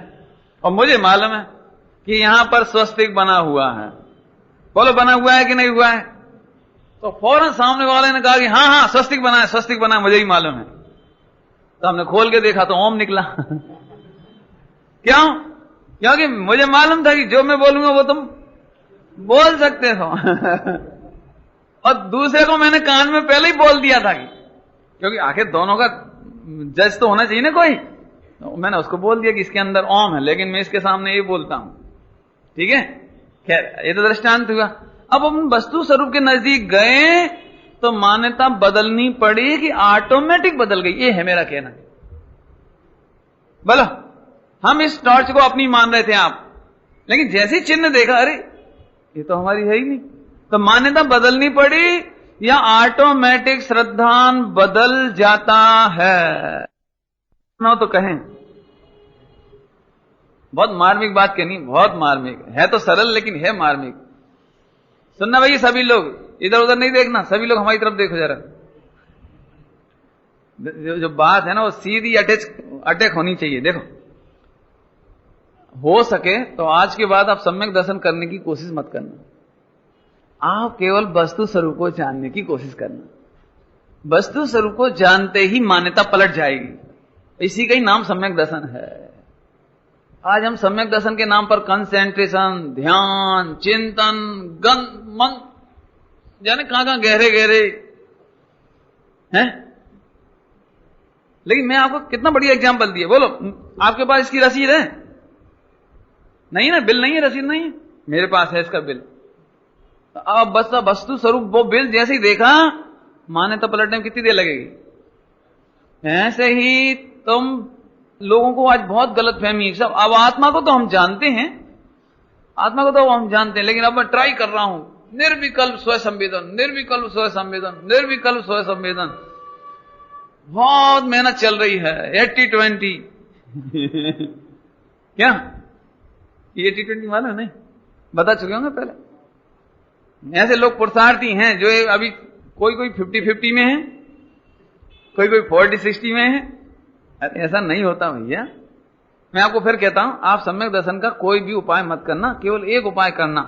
और मुझे मालूम है कि यहां पर स्वस्तिक बना हुआ है। बोलो बना हुआ है कि नहीं हुआ है? तो फौरन सामने वाले ने कहा कि हाँ हाँ स्वस्तिक बना है, स्वस्तिक बना है, मुझे ही मालूम है। तो हमने खोल के देखा तो ओम निकला। क्यों? क्योंकि मुझे मालूम था कि जो मैं बोलूंगा वो तुम बोल सकते हो। और दूसरे को मैंने कान में पहले ही बोल दिया था, क्योंकि आखिर दोनों का जज तो होना चाहिए ना कोई। तो मैंने उसको बोल दिया कि इसके अंदर ओम है, लेकिन मैं इसके सामने ये बोलता हूं। ठीक है, खैर ये तो दृष्टांत हुआ। अब हम वस्तु स्वरूप के नजदीक गए तो मान्यता बदलनी पड़ी कि ऑटोमेटिक बदल गई। ये है मेरा कहना। बोलो, हम इस टॉर्च को अपनी मान रहे थे आप, लेकिन जैसे चिन्ह देखा, अरे ये तो हमारी है ही नहीं, तो मान्यता बदलनी पड़ी या ऑटोमेटिक श्रद्धान बदल जाता है? ना तो कहें, बहुत मार्मिक बात कहनी, बहुत मार्मिक है। तो सरल लेकिन है मार्मिक। सुनना भाई, सभी लोग इधर उधर नहीं देखना, सभी लोग हमारी तरफ देखो जरा। जो बात है ना वो सीधी अटैक होनी चाहिए। देखो, हो सके तो आज के बाद आप सम्यक दर्शन करने की कोशिश मत करना। आप केवल वस्तु स्वरूप को जानने की कोशिश करना। वस्तु स्वरूप को जानते ही मान्यता पलट जाएगी। इसी का ही नाम सम्यक दर्शन है। आज हम सम्यक दर्शन के नाम पर कंसेंट्रेशन, ध्यान, चिंतन, मन जाने कहां गहरे गहरे हैं। लेकिन मैं आपको कितना बढ़िया एग्जाम्पल दिया। बोलो, आपके पास इसकी रसीद है? नहीं ना, बिल नहीं है, रसीद नहीं है। मेरे पास है इसका बिल। तो अब बस वस्तु स्वरूप वो बिल जैसे ही देखा, मान्यता पलटने में कितनी देर लगेगी? ऐसे ही तुम लोगों को आज बहुत गलत फहमी सब। अब आत्मा को तो हम जानते हैं, आत्मा को तो हम जानते हैं, लेकिन अब मैं ट्राई कर रहा हूं निर्विकल्प स्व संवेदन, निर्विकल्प स्व संवेदन, निर्विकल्प स्व संवेदन। बहुत मेहनत चल रही है। 80-20 क्या ये 80-20 मालूम नहीं? बता चुके होंगे पहले। ऐसे लोग पुरुषार्थी हैं जो अभी कोई 50-50 में है, कोई 40-60 में है। अरे ऐसा नहीं होता भैया। मैं आपको फिर कहता हूं, आप सम्यक दर्शन का कोई भी उपाय मत करना, केवल एक उपाय करना,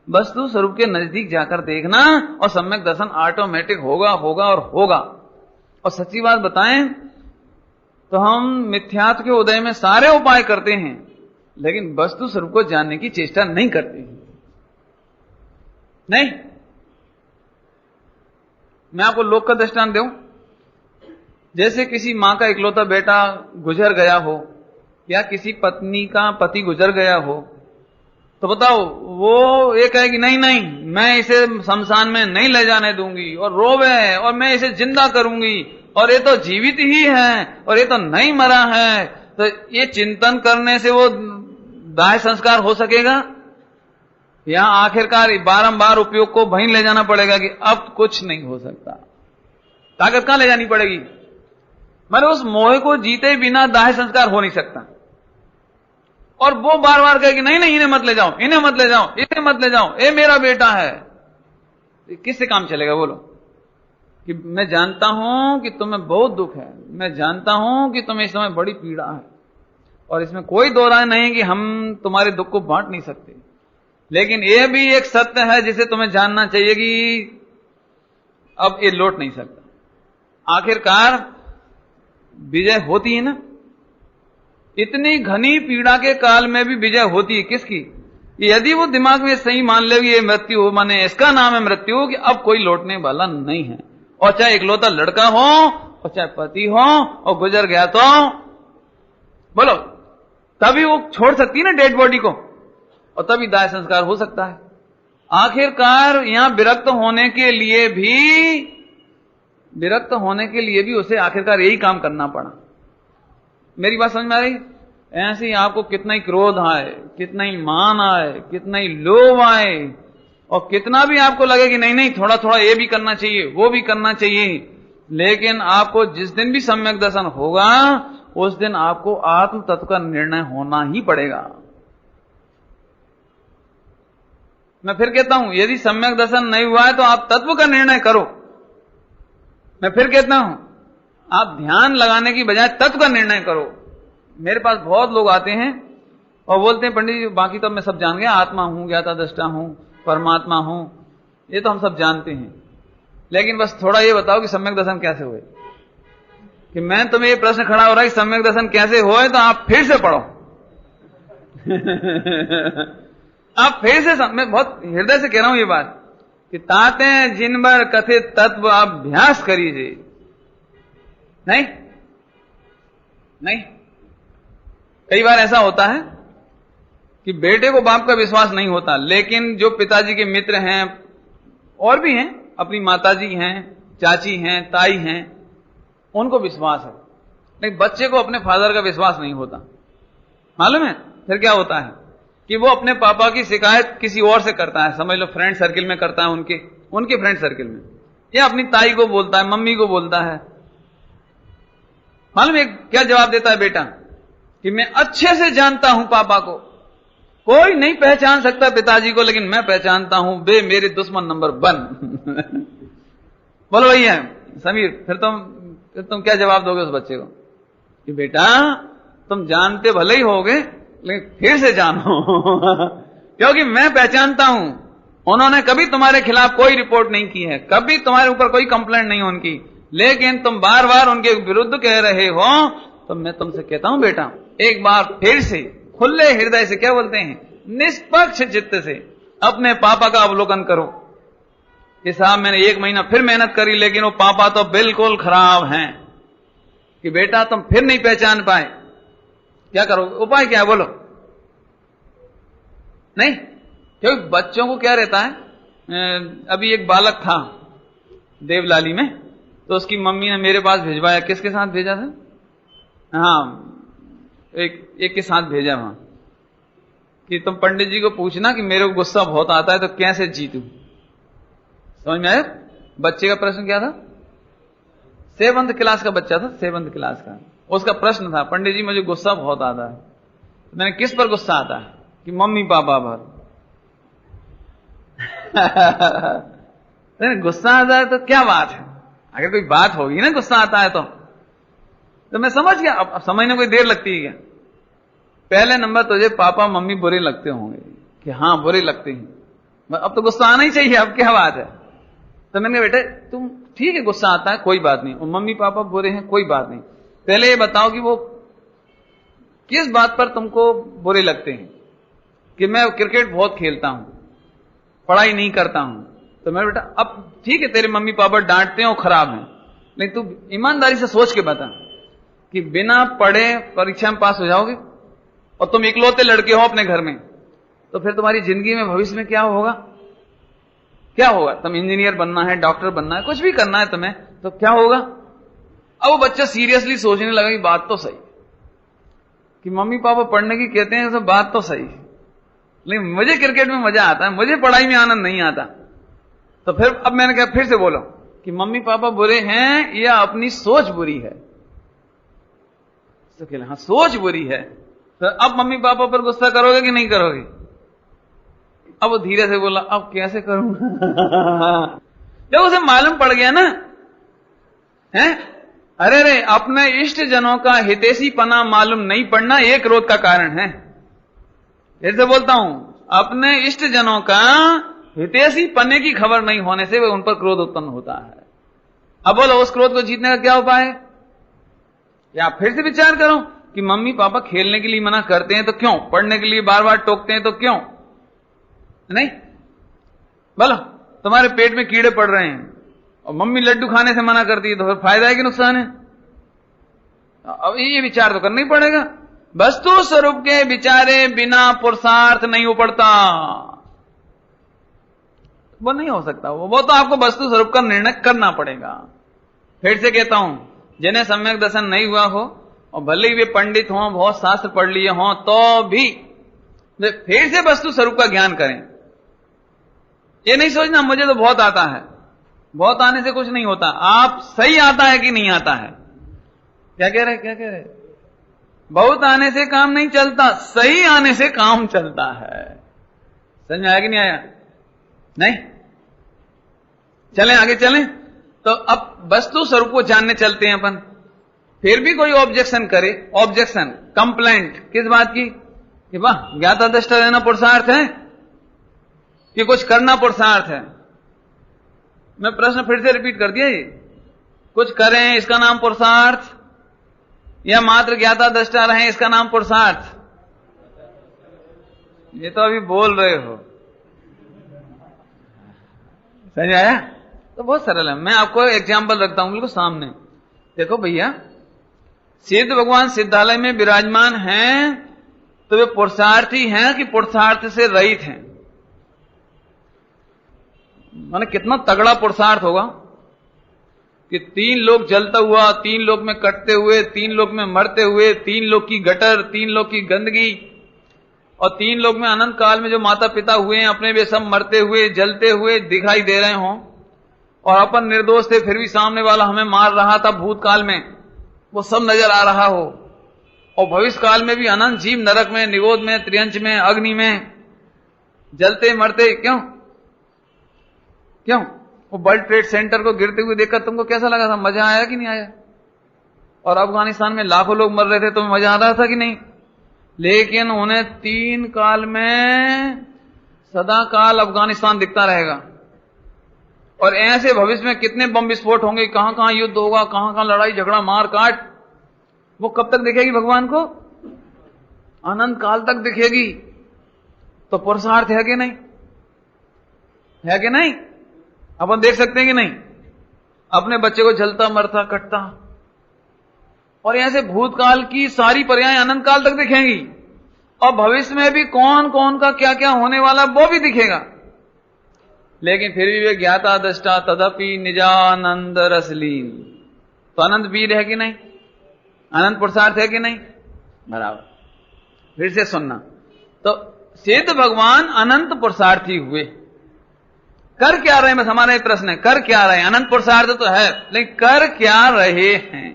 वस्तु स्वरूप के नजदीक जाकर देखना, और सम्यक दर्शन ऑटोमेटिक होगा होगा और होगा। और सच्ची बात बताएं तो हम मिथ्यात्व के उदय में सारे उपाय करते हैं, लेकिन वस्तु स्वरूप को जानने की चेष्टा नहीं करते। नहीं, मैं आपको लोक का दृष्टांत दूं। जैसे किसी मां का इकलौता बेटा गुजर गया हो, या किसी पत्नी का पति गुजर गया हो, तो बताओ वो ये कहे कि नहीं नहीं मैं इसे शमशान में नहीं ले जाने दूंगी, और रोवे, और मैं इसे जिंदा करूंगी, और ये तो जीवित ही है, और ये तो नहीं मरा है। तो ये चिंतन करने से वो दाह संस्कार हो सकेगा? या आखिरकार बारंबार उपयोग को वहीं ले जाना पड़ेगा कि अब कुछ नहीं हो सकता? ताकत कहां ले जानी पड़ेगी? मैंने उस मोह को जीते बिना दाह संस्कार हो नहीं सकता। और वो बार बार कहे कि नहीं नहीं इन्हें मत ले जाओ, इन्हें मत ले जाओ, इन्हें मत ले जाओ, ये मेरा बेटा है। किससे काम चलेगा? बोलो। कि मैं जानता हूं कि तुम्हें बहुत दुख है, मैं जानता हूं कि तुम्हें इस समय बड़ी पीड़ा है, और इसमें कोई दो राय नहीं कि हम तुम्हारे दुख को बांट नहीं सकते, लेकिन यह भी एक सत्य है जिसे तुम्हें जानना चाहिए कि अब ये लौट नहीं सकता। आखिरकार विजय होती है ना, इतनी घनी पीड़ा के काल में भी विजय होती है किसकी? यदि वो दिमाग में सही मान ले ये मृत्यु हो, माने इसका नाम है मृत्यु, कि अब कोई लौटने वाला नहीं है, और चाहे इकलौता लड़का हो और चाहे पति हो, और गुजर गया तो बोलो तभी वो छोड़ सकती है ना डेड बॉडी को, और तभी दाह संस्कार हो सकता है। आखिरकार यहां विरक्त होने के लिए भी उसे आखिरकार यही काम करना पड़ा। मेरी बात समझ में आ रही? ऐसे ही आपको कितना ही क्रोध आए, कितना ही मान आए, कितना ही लोभ आए, और कितना भी आपको लगे कि नहीं नहीं थोड़ा थोड़ा ये भी करना चाहिए वो भी करना चाहिए, लेकिन आपको जिस दिन भी सम्यक दर्शन होगा उस दिन आपको आत्म तत्व का निर्णय होना ही पड़ेगा। मैं फिर कहता हूं, यदि सम्यक दर्शन नहीं हुआ है तो आप तत्व का निर्णय करो। मैं फिर कहता हूं, आप ध्यान लगाने की बजाय तत्व का निर्णय करो। मेरे पास बहुत लोग आते हैं और बोलते हैं पंडित जी बाकी तो मैं सब जान गया, आत्मा हूं, ज्ञाता दृष्टा हूं, परमात्मा हूं, ये तो हम सब जानते हैं, लेकिन बस थोड़ा ये बताओ कि सम्यक दर्शन कैसे हुए। कि मैं तुम्हें ये प्रश्न खड़ा हो रहा है कि सम्यक दर्शन कैसे हुए, तो आप फिर से पढ़ो। आप फिर से, मैं बहुत हृदय से कह रहा हूं ये बात, कि ताते जिन बार कथित तत्व अभ्यास करीजिए। नहीं नहीं, कई बार ऐसा होता है कि बेटे को बाप का विश्वास नहीं होता, लेकिन जो पिताजी के मित्र हैं और भी हैं, अपनी माताजी हैं, चाची हैं, ताई हैं, उनको विश्वास है, लेकिन बच्चे को अपने फादर का विश्वास नहीं होता। मालूम है फिर क्या होता है कि वो अपने पापा की शिकायत किसी और से करता है, समझ लो फ्रेंड सर्किल में करता है, उनके फ्रेंड सर्किल में, या अपनी ताई को बोलता है, मम्मी को बोलता है। मालूम है क्या जवाब देता है बेटा? कि मैं अच्छे से जानता हूं पापा को, कोई नहीं पहचान सकता पिताजी को, लेकिन मैं पहचानता हूं, बे मेरे दुश्मन नंबर 1। बोलो भैया समीर, फिर तुम क्या जवाब दोगे उस बच्चे को? कि बेटा तुम जानते भले ही होगे, लेकिन फिर से जानो क्योंकि मैं पहचानता हूं, उन्होंने कभी तुम्हारे खिलाफ कोई रिपोर्ट नहीं की है, कभी तुम्हारे ऊपर कोई कंप्लेंट नहीं उनकी, लेकिन तुम बार बार उनके विरुद्ध कह रहे हो, तो मैं तुमसे कहता हूं बेटा एक बार फिर से खुले हृदय से, क्या बोलते हैं, निष्पक्ष चित्त से अपने पापा का अवलोकन करो कि साहब मैंने 1 महीना फिर मेहनत करी, लेकिन वो पापा तो बिल्कुल खराब हैं। कि बेटा तुम फिर नहीं पहचान पाए, क्या करो, उपाय क्या है बोलो? नहीं, क्योंकि बच्चों को क्या रहता है, अभी एक बालक था देवलाली में, तो उसकी मम्मी ने मेरे पास भिजवाया। किसके साथ भेजा था? हाँ, एक के साथ भेजा वहां, कि तुम पंडित जी को पूछना कि मेरे को गुस्सा बहुत आता है तो कैसे जीतूं। समझ में आया? बच्चे का प्रश्न क्या था? 7th क्लास का बच्चा था, 7th क्लास का। उसका प्रश्न था, पंडित जी मुझे गुस्सा बहुत आता है। मैंने, किस पर गुस्सा आता है? कि मम्मी पापा पर। गुस्सा आता है तो क्या बात है, अगर कोई बात होगी ना गुस्सा आता है तो मैं समझ गया। अब समझने कोई देर लगती है क्या? पहले नंबर तुझे पापा मम्मी बुरे लगते होंगे, कि हाँ बुरे लगते हैं, अब तो गुस्सा आना ही चाहिए, अब क्या बात है? तो मैंने कहा बेटे तुम ठीक है गुस्सा आता है कोई बात नहीं, और मम्मी पापा बुरे हैं कोई बात नहीं, पहले ये बताओ कि वो किस बात पर तुमको बुरे लगते हैं? कि मैं क्रिकेट बहुत खेलता हूं, पढ़ाई नहीं करता हूं। तो मैं बेटा अब ठीक है तेरे मम्मी पापा डांटते हैं और खराब हैं, लेकिन तू ईमानदारी से सोच के बता कि बिना पढ़े परीक्षा में पास हो जाओगे और तुम इकलौते लड़के हो अपने घर में, तो फिर तुम्हारी जिंदगी में भविष्य में क्या होगा? क्या होगा? तुम इंजीनियर बनना है, डॉक्टर बनना है, कुछ भी करना है तुम्हें, तो क्या होगा? अब वो बच्चा सीरियसली सोचने लगा कि बात तो सही कि मम्मी पापा पढ़ने की कहते हैं, तो बात तो सही, लेकिन मुझे क्रिकेट में मजा आता है, मुझे पढ़ाई में आनंद नहीं आता। तो फिर अब मैंने कहा फिर से बोलो कि मम्मी पापा बुरे हैं या अपनी सोच बुरी है? तो कहले हाँ सोच बुरी है। तो अब मम्मी पापा पर गुस्सा करोगे कि नहीं करोगे? अब वो धीरे से बोला अब कैसे करूंगा? जब उसे मालूम पड़ गया ना, है अरे रे अपने इष्ट जनों का हितैषी पना मालूम नहीं पड़ना एक क्रोध का कारण है। फिर से बोलता हूं, अपने इष्ट जनों का हितैषी पने की खबर नहीं होने से उन पर क्रोध उत्पन्न होता है। अब बोलो उस क्रोध को जीतने का क्या उपाय है? या फिर से विचार करो कि मम्मी पापा खेलने के लिए मना करते हैं तो क्यों, पढ़ने के लिए बार बार टोकते हैं तो क्यों? नहीं बोलो, तुम्हारे पेट में कीड़े पड़ रहे हैं और मम्मी लड्डू खाने से मना करती है तो फिर फायदा है कि नुकसान है? अब ये विचार तो करना ही पड़ेगा। वस्तु स्वरूप के विचारे बिना पुरुषार्थ नहीं हो पड़ता, वो नहीं हो सकता। वो तो आपको वस्तु स्वरूप का निर्णय करना पड़ेगा। फिर से कहता हूं, जिन्हें सम्यक दर्शन नहीं हुआ हो और भले ही वे पंडित हों, बहुत शास्त्र पढ़ लिए हों, तो भी वे फिर से वस्तु स्वरूप का ज्ञान करें। ये नहीं सोचना मुझे तो बहुत आता है, बहुत आने से कुछ नहीं होता। आप सही आता है कि नहीं आता है? क्या कह रहे? बहुत आने से काम नहीं चलता, सही आने से काम चलता है। समझ में आया कि नहीं आया? नहीं? चलें आगे चलें। तो अब वस्तु स्वरूप को जानने चलते हैं अपन। फिर भी कोई ऑब्जेक्शन करे, ऑब्जेक्शन कंप्लेंट किस बात की? कि वाह ज्ञाता दृष्टा रहना पुरुषार्थ है कि कुछ करना पुरुषार्थ है? मैं प्रश्न फिर से रिपीट कर दिया, ये कुछ करें इसका नाम पुरुषार्थ, या मात्र ज्ञाता दृष्टा रहें इसका नाम पुरुषार्थ? ये तो अभी बोल रहे हो। समझ आया? तो बहुत सरल है। मैं आपको एग्जाम्पल रखता हूं बिल्कुल सामने। देखो भैया, सिद्ध भगवान सिद्धालय में विराजमान हैं तो वे पुरुषार्थी हैं कि पुरुषार्थ से रहित हैं? माने कितना तगड़ा पुरुषार्थ होगा कि 3 लोग जलता हुआ, 3 लोग में कटते हुए, 3 लोग में मरते हुए, 3 लोग की गटर, 3 लोग की गंदगी, और 3 लोग में अनंत काल में जो माता पिता हुए हैं अपने, वे सब मरते हुए जलते हुए दिखाई दे रहे हों, और अपन निर्दोष थे फिर भी सामने वाला हमें मार रहा था भूतकाल में, वो सब नजर आ रहा हो। और भविष्य काल में भी अनंत जीव नरक में, निगोद में, त्रियंच में, अग्नि में जलते मरते। क्यों? वो वर्ल्ड ट्रेड सेंटर को गिरते हुए देखकर तुमको कैसा लगा था? मजा आया कि नहीं आया? और अफगानिस्तान में लाखों लोग मर रहे थे, तुम्हें मजा आ रहा था कि नहीं? लेकिन उन्हें 3 काल में सदा काल अफगानिस्तान दिखता रहेगा। और ऐसे भविष्य में कितने बम विस्फोट होंगे, कहां कहां युद्ध होगा, कहां कहां लड़ाई झगड़ा मार काट, वो कब तक दिखेगी भगवान को? अनंत काल तक दिखेगी। तो पुरुषार्थ है कि नहीं? है कि नहीं? अपन देख सकते हैं कि नहीं? अपने बच्चे को जलता मरता कटता, और ऐसे भूतकाल की सारी पर्याय अनंत काल तक दिखेंगी, और भविष्य में भी कौन कौन का क्या क्या होने वाला वो भी दिखेगा। लेकिन फिर भी वे ज्ञाता दृष्टा तदपि निजानंद रसलीन। तो अनंत वीर है कि नहीं? अनंत पुरुषार्थ है कि नहीं? बराबर। फिर से सुनना, तो सिद्ध भगवान अनंत पुरुषार्थी हुए। कर क्या रहे हैं? बस हमारा एक प्रश्न है, कर क्या रहे हैं? अनंत पुरुषार्थ तो है, लेकिन कर क्या रहे हैं?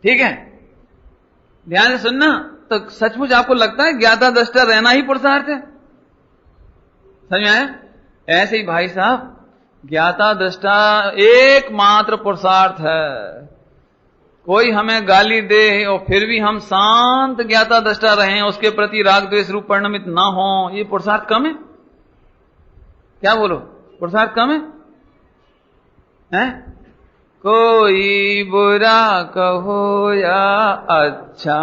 ठीक है, ध्यान से सुनना। तो सचमुच आपको लगता है ज्ञाता दृष्टा रहना ही पुरुषार्थ है? समझ में आया? ऐसे ही भाई साहब, ज्ञाता दृष्टा एकमात्र पुरुषार्थ है। कोई हमें गाली दे और फिर भी हम शांत ज्ञाता दृष्टा रहें, उसके प्रति राग द्वेष रूप परिणमित ना हो, ये पुरुषार्थ कम है? क्या बोलो, पुरुषार्थ कम है? हैं? कोई बुरा कहो या अच्छा,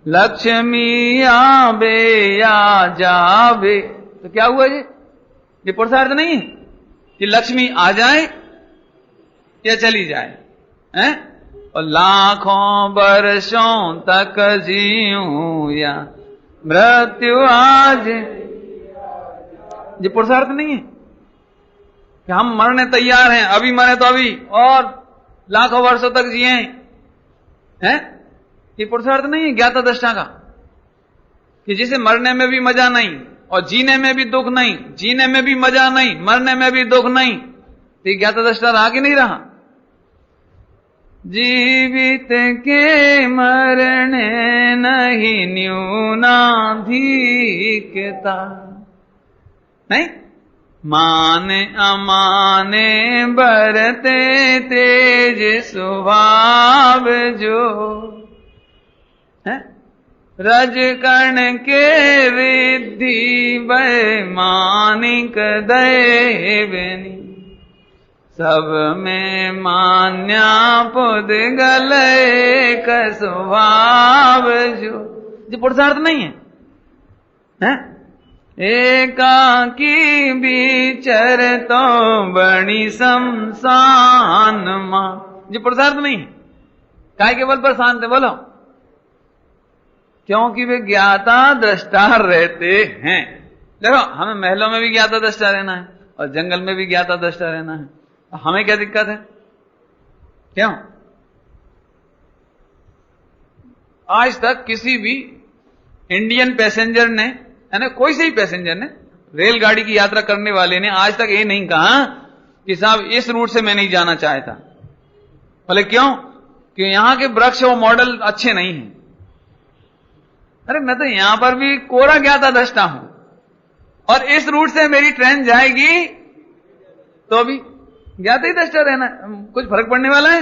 लक्ष्मी आवे या जावे, तो क्या हुआ ये पुरुषार्थ नहीं है कि लक्ष्मी आ जाए या चली जाए, हैं? और लाखों वर्षों तक जीऊं या मृत्यु आज, ये पुरुषार्थ नहीं है कि हम मरने तैयार हैं, अभी मरे तो अभी, और लाखों वर्षों तक जिए हैं। ये पुरुषार्थ नहीं है ज्ञाता दृष्टा का, कि जिसे मरने में भी मजा नहीं और जीने में भी दुख नहीं, जीने में भी मजा नहीं, मरने में भी दुख नहीं, तो ये ज्ञाता दृष्टा रहा कि नहीं रहा? जीवित के मरने नहीं न्यूनाधिकता, नहीं? माने अमाने बरते तेज स्वभाव जो है, रज कर्ण के रिद्धि वैमानिक दैवनी, सब में मान्या पुद्गल एक स्वभाव जो पुरुषार्थ नहीं है, हैं? एकाकी विचर तो बड़ी शमशान मां, जो पुरुषार्थ नहीं है। काय के बल पर शांत है बोलो? क्योंकि वे ज्ञाता दृष्टा रहते हैं। देखो हमें महलों में भी ज्ञाता दृष्टा रहना है और जंगल में भी ज्ञाता दृष्टा रहना है, हमें क्या दिक्कत है? क्यों? आज तक किसी भी इंडियन पैसेंजर ने, यानी कोई से ही पैसेंजर ने, रेलगाड़ी की यात्रा करने वाले ने आज तक ये नहीं कहा कि साहब इस रूट से मैं नहीं जाना चाहता। बोले क्यों? कि यहां के वृक्ष और मॉडल अच्छे नहीं हैं। अरे मैं तो यहां पर भी कोरा ज्ञाता दृष्टा हूं और इस रूट से मेरी ट्रेन जाएगी तो भी ज्ञाता ही दृष्टा रहना, कुछ फर्क पड़ने वाला है?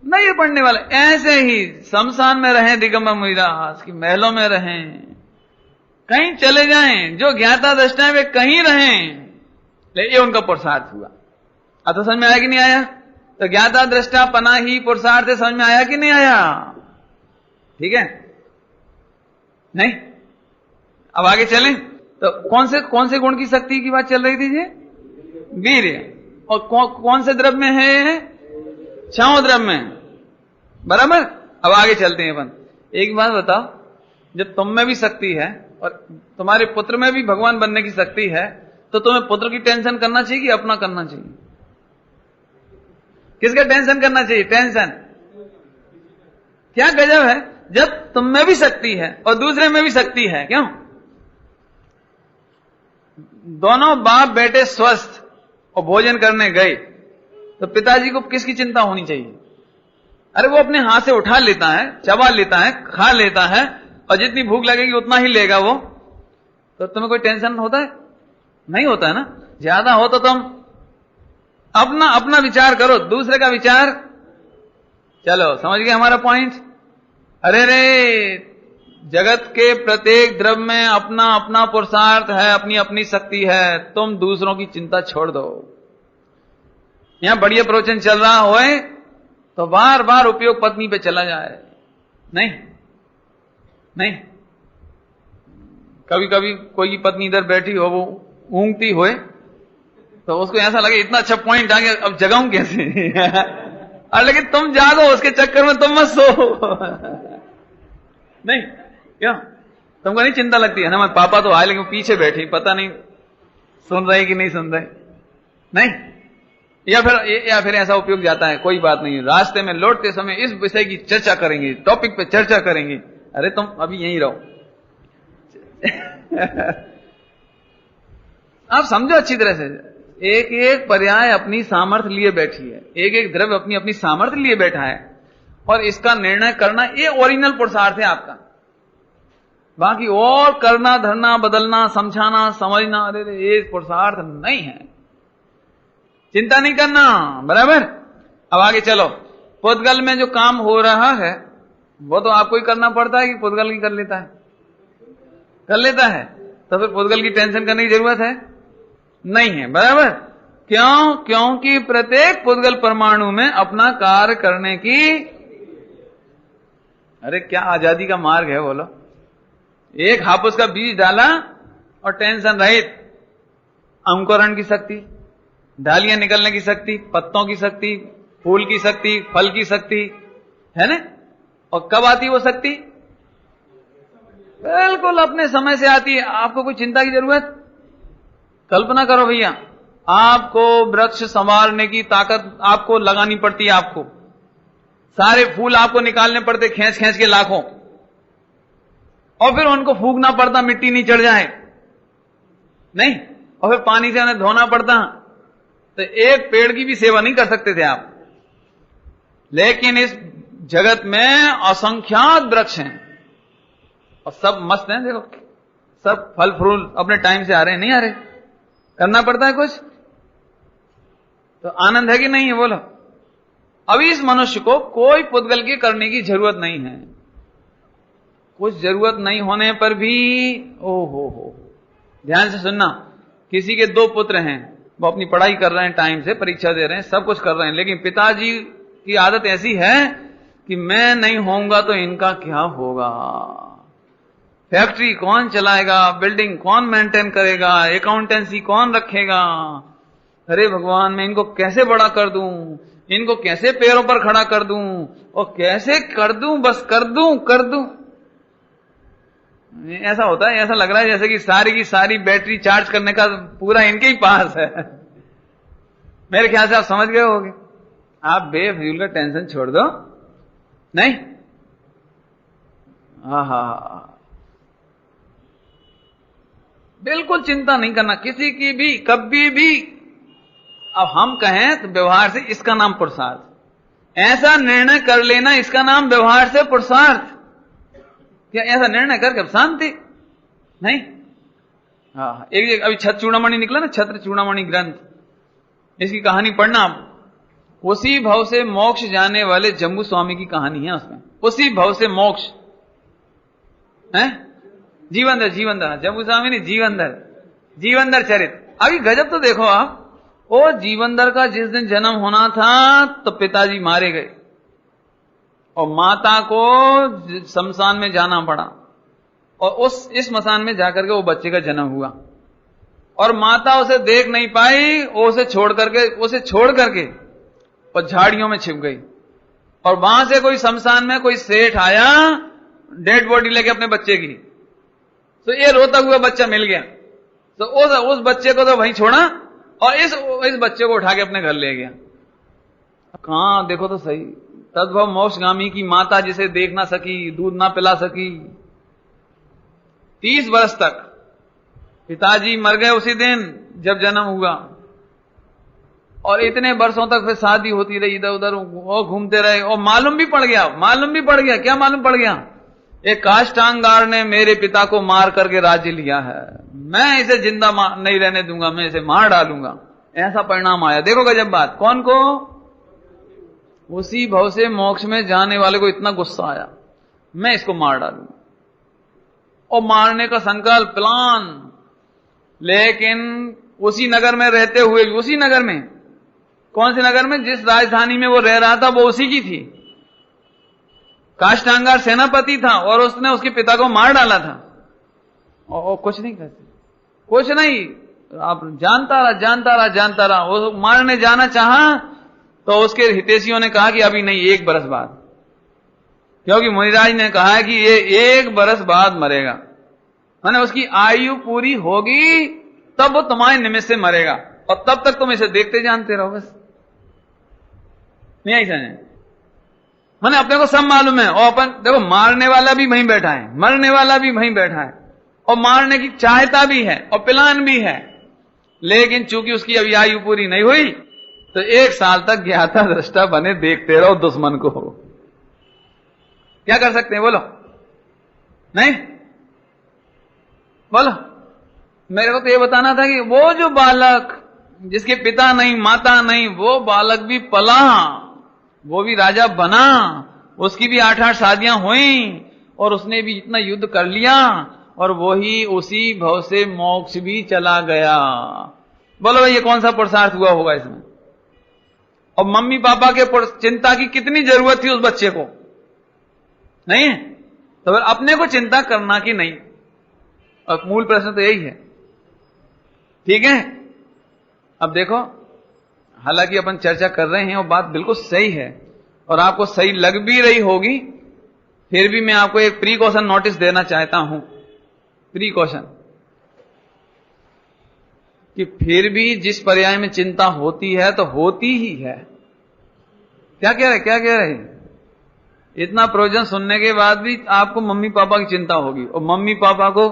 नहीं ये पड़ने वाला। ऐसे ही शमशान में रहें दिगंबर मुनिदास की महलों में रहें, कहीं चले जाएं, जो ज्ञाता दृष्टा है वे कहीं रहें, ये उनका पुरुषार्थ हुआ। अब तो समझ में आया कि नहीं आया? तो ज्ञाता दृष्टा पना ही पुरुषार्थ से समझ में आया कि नहीं आया? ठीक है, नहीं? अब आगे चलें तो कौन से गुण की शक्ति की बात चल रही थी जी? वीर्य। और कौन से द्रव्य में है? छाओ द्रव्य में, बराबर। अब आगे चलते हैं अपन। एक बात बताओ, जब तुम में भी शक्ति है और तुम्हारे पुत्र में भी भगवान बनने की शक्ति है, तो तुम्हें पुत्र की टेंशन करना चाहिए कि अपना करना चाहिए? किसका टेंशन करना चाहिए? टेंशन क्या गजब है, जब तुम में भी शक्ति है और दूसरे में भी शक्ति है। क्यों? दोनों बाप बेटे स्वस्थ और भोजन करने गए तो पिताजी को किसकी चिंता होनी चाहिए? अरे वो अपने हाथ से उठा लेता है, चबा लेता है, खा लेता है और जितनी भूख लगेगी उतना ही लेगा वो। तो तुम्हें कोई टेंशन होता है? नहीं होता है ना। ज्यादा हो तो तुम अपना अपना विचार करो, दूसरे का विचार। चलो समझ गए हमारा पॉइंट? अरे रे, जगत के प्रत्येक द्रव्य में अपना अपना पुरुषार्थ है, अपनी अपनी शक्ति है। तुम दूसरों की चिंता छोड़ दो। यहां बढ़िया प्रवचन चल रहा होए तो बार बार उपयोग पत्नी पे चला जाए। नहीं नहीं, कभी कभी कोई की पत्नी इधर बैठी हो, वो ऊँगती होए तो उसको ऐसा लगे इतना अच्छा पॉइंट आ गया, अब जगाऊं कैसे? और लेकिन तुम जागो, उसके चक्कर में तुम मत सो। नहीं क्यों? तुमको नहीं चिंता लगती है ना? मैं पापा तो आए लेकिन पीछे बैठी, पता नहीं सुन रहे कि नहीं सुन रहे। नहीं, या फिर ऐसा उपयोग जाता है, कोई बात नहीं, रास्ते में लौटते समय इस विषय की चर्चा करेंगे, टॉपिक पे चर्चा करेंगे। अरे तुम अभी यहीं रहो। आप समझो अच्छी तरह से, एक एक पर्याय अपनी सामर्थ्य लिए बैठी है, एक एक द्रव्य अपनी अपनी सामर्थ्य लिए बैठा है और इसका निर्णय करना ये ओरिजिनल पुरुषार्थ है आपका। बाकी और करना धरना बदलना समझाना समझना, अरे ये पुरुषार्थ नहीं है। चिंता नहीं करना, बराबर। अब आगे चलो। पुद्गल में जो काम हो रहा है वो तो आपको ही करना पड़ता है कि पुद्गल ही कर लेता है? कर लेता है। तो फिर पुद्गल की टेंशन करने की जरूरत है नहीं है, बराबर। क्यों? क्योंकि प्रत्येक पुद्गल परमाणु में अपना कार्य करने की, अरे क्या आजादी का मार्ग है बोलो। एक हापुस का बीज डाला और टेंशन रहित, अंकुरण की शक्ति, डालियां निकलने की शक्ति, पत्तों की शक्ति, फूल की शक्ति, फल की शक्ति है ना। और कब आती वो शक्ति? बिल्कुल अपने समय से आती है। आपको कोई चिंता की जरूरत? कल्पना करो भैया, आपको वृक्ष संवारने की ताकत आपको लगानी पड़ती है। आपको सारे फूल आपको निकालने पड़ते खींच खींच के लाखों, और फिर उनको फूकना पड़ता मिट्टी नहीं चढ़ जाए, नहीं, और फिर पानी से उन्हें धोना पड़ता। तो एक पेड़ की भी सेवा नहीं कर सकते थे आप। लेकिन इस जगत में असंख्यात वृक्ष हैं और सब मस्त हैं। देखो सब फल फूल अपने टाइम से आ रहे हैं, नहीं आ रहे? करना पड़ता है कुछ तो आनंद है कि नहीं है बोलो। अभी इस मनुष्य को कोई पुद्गल की करने की जरूरत नहीं है। कुछ जरूरत नहीं होने पर भी ओ हो ध्यान से सुनना। किसी के 2 पुत्र हैं, वो अपनी पढ़ाई कर रहे हैं, टाइम से परीक्षा दे रहे हैं, सब कुछ कर रहे हैं, लेकिन पिताजी की आदत ऐसी है कि मैं नहीं होऊंगा तो इनका क्या होगा, फैक्ट्री कौन चलाएगा, बिल्डिंग कौन मेंटेन करेगा, अकाउंटेंसी कौन रखेगा, अरे भगवान मैं इनको कैसे बड़ा कर दूं, इनको कैसे पैरों पर खड़ा कर दूं, और कैसे कर दूं, बस कर दूं। ऐसा होता है, ऐसा लग रहा है जैसे कि सारी की सारी बैटरी चार्ज करने का पूरा इनके ही पास है। मेरे ख्याल से आप समझ गए होंगे। आप बेफिजूल का टेंशन छोड़ दो, नहीं, बिल्कुल चिंता नहीं करना किसी की भी, कभी भी। अब हम कहें तो व्यवहार से इसका नाम पुरुषार्थ, ऐसा निर्णय कर लेना इसका नाम व्यवहार से पुरुषार्थ। क्या ऐसा निर्णय करके अब शांति नहीं? हाँ, एक अभी छत्र चूड़ामणि निकला ना, छत्र चूड़ामणि ग्रंथ, इसकी कहानी पढ़ना आप। उसी भव से मोक्ष जाने वाले जम्बू स्वामी की कहानी है उसमें। उसी भव से मोक्ष है, जीवनधर जम्बू स्वामी नहीं, जीवनधर चरित। अभी गजब तो देखो आप, वो जीवनधर का जिस दिन जन्म होना था तो पिताजी मारे गए और माता को शमशान में जाना पड़ा, और इस स्मशान में जाकर के वो बच्चे का जन्म हुआ, और माता उसे देख नहीं पाई, वो उसे छोड़ करके और झाड़ियों में छिप गई। और वहां से कोई शमशान में कोई सेठ आया डेड बॉडी लेके अपने बच्चे की, तो ये रोता हुआ बच्चा मिल गया, तो उस बच्चे को तो वहीं छोड़ा और इस बच्चे को उठा के अपने घर ले गया। कहां देखो तो सही, तद्भव मोक्षगामी की माता जिसे देख ना सकी, दूध ना पिला सकी, 30 वर्ष तक। पिताजी मर गए उसी दिन जब जन्म हुआ, और इतने वर्षों तक फिर शादी होती रही, इधर उधर वो घूमते रहे, और मालूम भी पड़ गया, क्या मालूम पड़ गया, एक काष्टांगार ने मेरे पिता को मार करके राज्य लिया है, मैं इसे जिंदा नहीं रहने दूंगा, मैं इसे मार डालूंगा। ऐसा परिणाम आया। देखो गजब बात, कौन को? उसी भव से मोक्ष में जाने वाले को इतना गुस्सा आया, मैं इसको मार डालूंगा, और मारने का संकल्प, प्लान। लेकिन उसी नगर में रहते हुए भी, उसी नगर में, कौन से नगर में? जिस राजधानी में वो रह रहा था वो उसी की थी। काष्टांगार सेनापति था और उसने उसके पिता को मार डाला था, और कुछ नहीं करते, कुछ नहीं, आप जानता रहा। वो मारने जाना चाहा तो उसके हितैषियों ने कहा कि अभी नहीं, 1 बरस बाद, क्योंकि मुनिराज ने कहा है कि ये 1 बरस बाद मरेगा, माने उसकी आयु पूरी होगी तब वो तुम्हारे निमित्त से मरेगा, और तब तक तुम इसे देखते जानते रहो, बस। नहीं ऐसा है, मैंने अपने को सब मालूम है, और अपन देखो मारने वाला भी वहीं बैठा है, मरने वाला भी वहीं बैठा है, और मारने की चाहता भी है और प्लान भी है, लेकिन चूंकि उसकी अभी आयु पूरी नहीं हुई तो 1 साल तक ज्ञाता दृष्टा बने देखते रहो दुश्मन को। क्या कर सकते हैं बोलो? नहीं बोलो। मेरे को तो ये बताना था कि वो जो बालक जिसके पिता नहीं, माता नहीं, वो बालक भी पला, वो भी राजा बना, उसकी भी 8-8 शादियां हुई, और उसने भी इतना युद्ध कर लिया, और वही उसी भव से मोक्ष भी चला गया। बोलो भाई, ये कौन सा पुरुषार्थ हुआ होगा इसमें? और मम्मी पापा के चिंता की कितनी जरूरत थी उस बच्चे को? नहीं है तो फिर अपने को चिंता करना कि नहीं? और मूल प्रश्न तो यही है, ठीक है? अब देखो, हालांकि अपन चर्चा कर रहे हैं और बात बिल्कुल सही है और आपको सही लग भी रही होगी, फिर भी मैं आपको एक प्रीकॉशन नोटिस देना चाहता हूं, प्रीकॉशन, कि फिर भी जिस पर्याय में चिंता होती है तो होती ही है। क्या कह रहे? इतना प्रवचन सुनने के बाद भी आपको मम्मी पापा की चिंता होगी, और मम्मी पापा को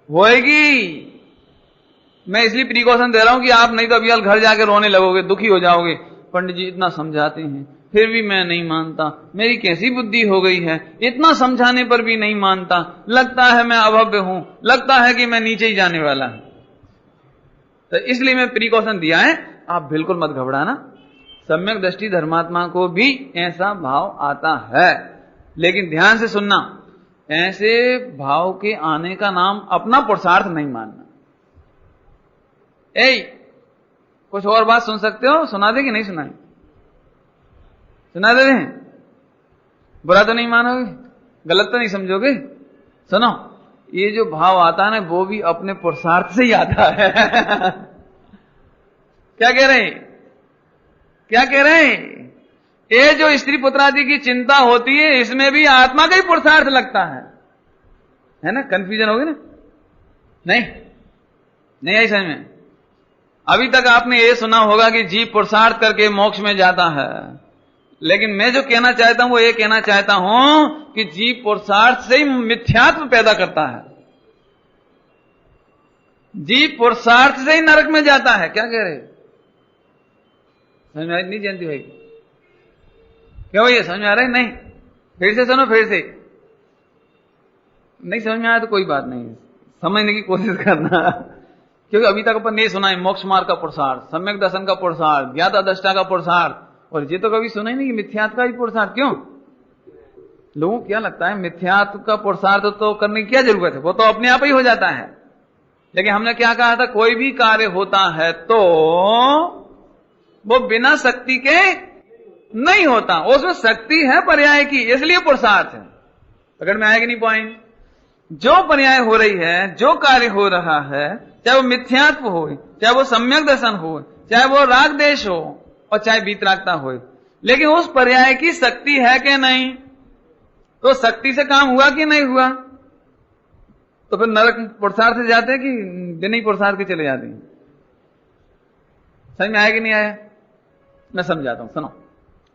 होएगी। मैं इसलिए प्रिकॉशन दे रहा हूं कि आप नहीं तो अभी घर जाके रोने लगोगे, दुखी हो जाओगे, पंडित जी इतना समझाते हैं फिर भी मैं नहीं मानता, मेरी कैसी बुद्धि हो गई है, इतना समझाने पर भी नहीं मानता, लगता है मैं अभव्य हूं, लगता है कि मैं नीचे ही जाने वाला हूं। तो इसलिए मैं प्रिकॉशन दिया है, आप बिल्कुल मत घबराना। सम्यक दृष्टि धर्मात्मा को भी ऐसा भाव आता है, लेकिन ध्यान से सुनना, ऐसे भाव के आने का नाम अपना पुरुषार्थ नहीं मानना। कुछ और बात सुन सकते हो? सुना दे कि नहीं सुनाए? सुना दे रहे हैं? बुरा तो नहीं मानोगे? गलत तो नहीं समझोगे? सुनो, ये जो भाव आता है ना, वो भी अपने पुरुषार्थ से ही आता है। क्या कह रहे हैं? क्या कह रहे हैं? ये जो स्त्री पुत्रादि की चिंता होती है, इसमें भी आत्मा का ही पुरुषार्थ लगता है ना? कंफ्यूजन होगी ना? नहीं आई समझ में? अभी तक आपने ये सुना होगा कि जीव पुरुषार्थ करके मोक्ष में जाता है, लेकिन मैं जो कहना चाहता हूं वो ये कहना चाहता हूं कि जीव पुरुषार्थ से ही मिथ्यात्व पैदा करता है। जीव पुरुषार्थ से ही नरक में जाता है। क्या कह रहे? समझ में नहीं जानती भाई? क्या भैया समझ में आ रहा है? नहीं? फिर से सुनो, फिर से। नहीं समझ में आया तो कोई बात नहीं, समझने की कोशिश करना। क्योंकि अभी तक अपन नहीं सुना है मोक्ष मार्ग का पुरुषार्थ, सम्यक दर्शन का पुरुषार्थ, ज्ञाता दृष्टा का पुरुषार्थ, और ये तो कभी सुना ही नहीं कि मिथ्यात्व का ही पुरुषार्थ। क्यों? लोगों को क्या लगता है मिथ्यात्व का पुरुषार्थ तो करने की क्या जरूरत है, वो तो अपने आप ही हो जाता है। लेकिन हमने क्या कहा था? कोई भी कार्य होता है तो वो बिना शक्ति के नहीं होता, उसमें शक्ति है पर्याय की, इसलिए पुरुषार्थ है। पकड़ में आएगी नहीं पॉइंट? जो पर्याय हो रही है, जो कार्य हो रहा है, चाहे वो मिथ्यात्व हो, चाहे वो सम्यक दर्शन हो, चाहे वो राग देश हो, और चाहे वीतरागता हो, लेकिन उस पर्याय की शक्ति है कि नहीं? तो शक्ति से काम हुआ कि नहीं हुआ? तो फिर नरक पुरुषार्थ से जाते हैं कि बिना ही पुरुषार्थ के चले जाते हैं? समझ में आया कि नहीं आया? मैं समझाता हूं, सुनो।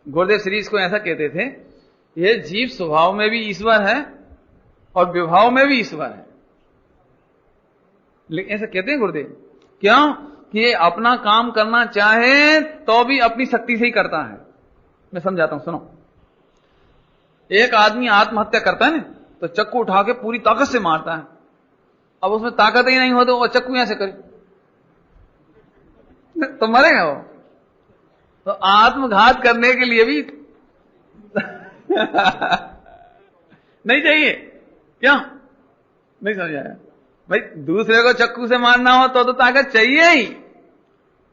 गुरुदेव श्री इसको ऐसा कहते थे, ये जीव स्वभाव में भी ईश्वर है और विभाव में भी ईश्वर है। लेकिन ऐसा कहते हैं गुरुदेव, क्यों? कि ये अपना काम करना चाहे तो भी अपनी शक्ति से ही करता है। मैं समझाता हूं, सुनो। एक आदमी आत्महत्या करता है ना, तो चक्कू उठा के पूरी ताकत से मारता है। अब उसमें ताकत ही नहीं हो तो वो चक्कू यहां से करे तो मरेगा वो। तो आत्मघात करने के लिए भी नहीं चाहिए। क्यों? नहीं समझ आया भाई? दूसरे को चक्कू से मारना हो तो ताकत चाहिए ही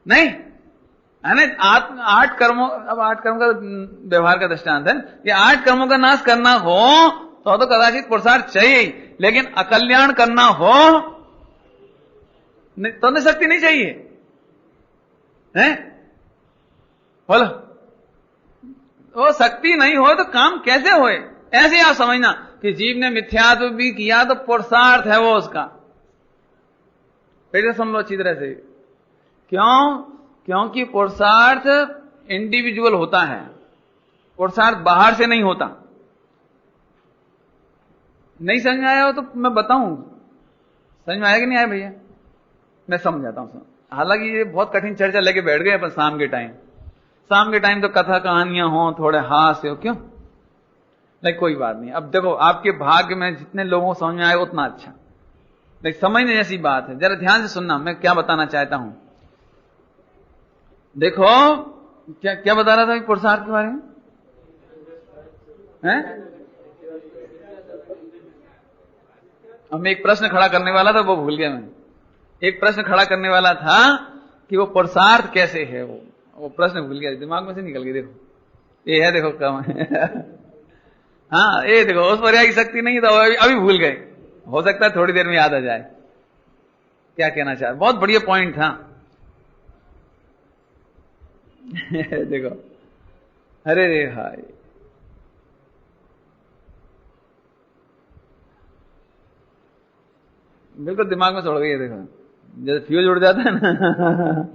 नहीं, है ना? आठ कर्मों, अब 8 कर्मों का व्यवहार का दृष्टांत है, ये 8 कर्मों का नाश करना हो तो कदाचित पुरुषार्थ चाहिए, लेकिन अकल्याण करना हो तो शक्ति नहीं चाहिए, है? बोलो, वो शक्ति नहीं हो तो काम कैसे होए? ऐसे आप समझना कि जीव ने मिथ्यात्व भी किया तो पुरुषार्थ है वो उसका। फिर से सुन लो अच्छी तरह से। क्यों? क्योंकि पुरुषार्थ इंडिविजुअल होता है, पुरुषार्थ बाहर से नहीं होता। नहीं समझ में आया हो तो मैं बताऊं? समझ में आया कि नहीं आया भैया? मैं समझाता हूं। हालांकि ये बहुत कठिन चर्चा लेके बैठ गए अपन शाम के टाइम। शाम के टाइम तो कथा कहानियां हो, थोड़े हास्य हो, क्यों? नहीं कोई बात नहीं। अब देखो, आपके भाग्य में जितने लोगों को समझ में आए उतना अच्छा। लेकिन समझने जैसी बात है, जरा ध्यान से सुनना मैं क्या बताना चाहता हूं। देखो, क्या क्या बता रहा था पुरुषार्थ के बारे में? हैं? अब मैं एक प्रश्न खड़ा करने वाला था, वो भूल गया मैं। एक प्रश्न खड़ा करने वाला था कि वो पुरुषार्थ कैसे है, वो प्रश्न भूल गया, दिमाग में से निकल गया। देखो ये है, देखो कम है। हाँ, ये देखो, उस पर्याय की शक्ति नहीं था, अभी भूल गए। हो सकता है थोड़ी देर में याद आ जाए क्या कहना चाह। बहुत बढ़िया पॉइंट था। देखो, अरे रे भाई, बिल्कुल दिमाग में चढ़ गई है। देखो, जैसे फ्यूज उड़ जाता है ना।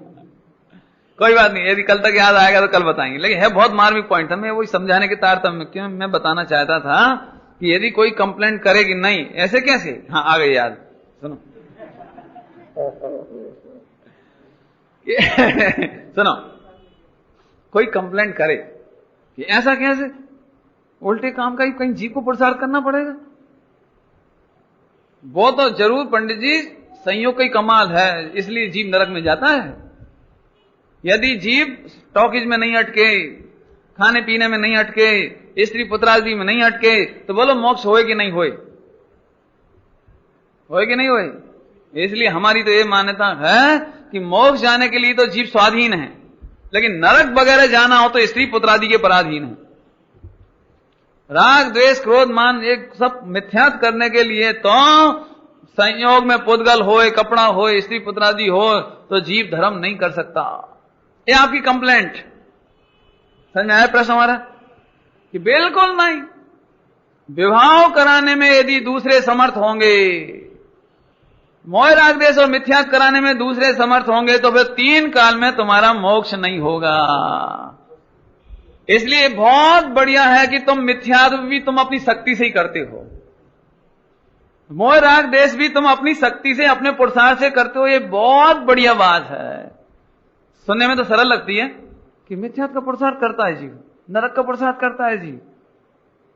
कोई बात नहीं, यदि कल तक याद आएगा तो कल बताएंगे, लेकिन है बहुत मार्मिक पॉइंट था। मैं वही समझाने के तारतम्य क्यों मैं बताना चाहता था कि यदि कोई कंप्लेंट करेगी नहीं, ऐसे कैसे? हाँ, आ गई याद। सुनो। सुनो, कोई कंप्लेंट करे कि ऐसा कैसे, उल्टे काम का ही कहीं जीव को पुरुषार्थ करना पड़ेगा। वो तो जरूर पंडित जी संयोग का ही कमाल है, इसलिए जीव नरक में जाता है। यदि जीव टॉकीज में नहीं अटके, खाने पीने में नहीं अटके, स्त्री पुत्रादि में नहीं अटके, तो बोलो मोक्ष होए कि नहीं होए? होए कि नहीं होए? इसलिए हमारी तो ये मान्यता है कि मोक्ष जाने के लिए तो जीव स्वाधीन है, लेकिन नरक वगैरह जाना हो तो स्त्री पुत्रादि के पराधीन है। राग द्वेष क्रोध मान एक सब मिथ्यात करने के लिए तो संयोग में पुद्गल होए, कपड़ा होए, स्त्री पुत्रादि हो तो जीव धर्म नहीं कर सकता। ये आपकी कंप्लेंट समझ में आया प्रश्न हमारा? कि बिल्कुल नहीं, विवाह कराने में यदि दूसरे समर्थ होंगे, मोह राग द्वेष और मिथ्यात कराने में दूसरे समर्थ होंगे, तो फिर 3 काल में तुम्हारा मोक्ष नहीं होगा। इसलिए बहुत बढ़िया है कि तुम मिथ्यात्व भी तुम अपनी शक्ति से ही करते हो, मोह राग द्वेष भी तुम अपनी शक्ति से, अपने पुरुषार्थ से करते हो। ये बहुत बढ़िया बात है। सुनने में तो सरल लगती है कि मिथ्यात्व का पुरुषार्थ करता है जीव, नरक का पुरुषार्थ करता है जीव।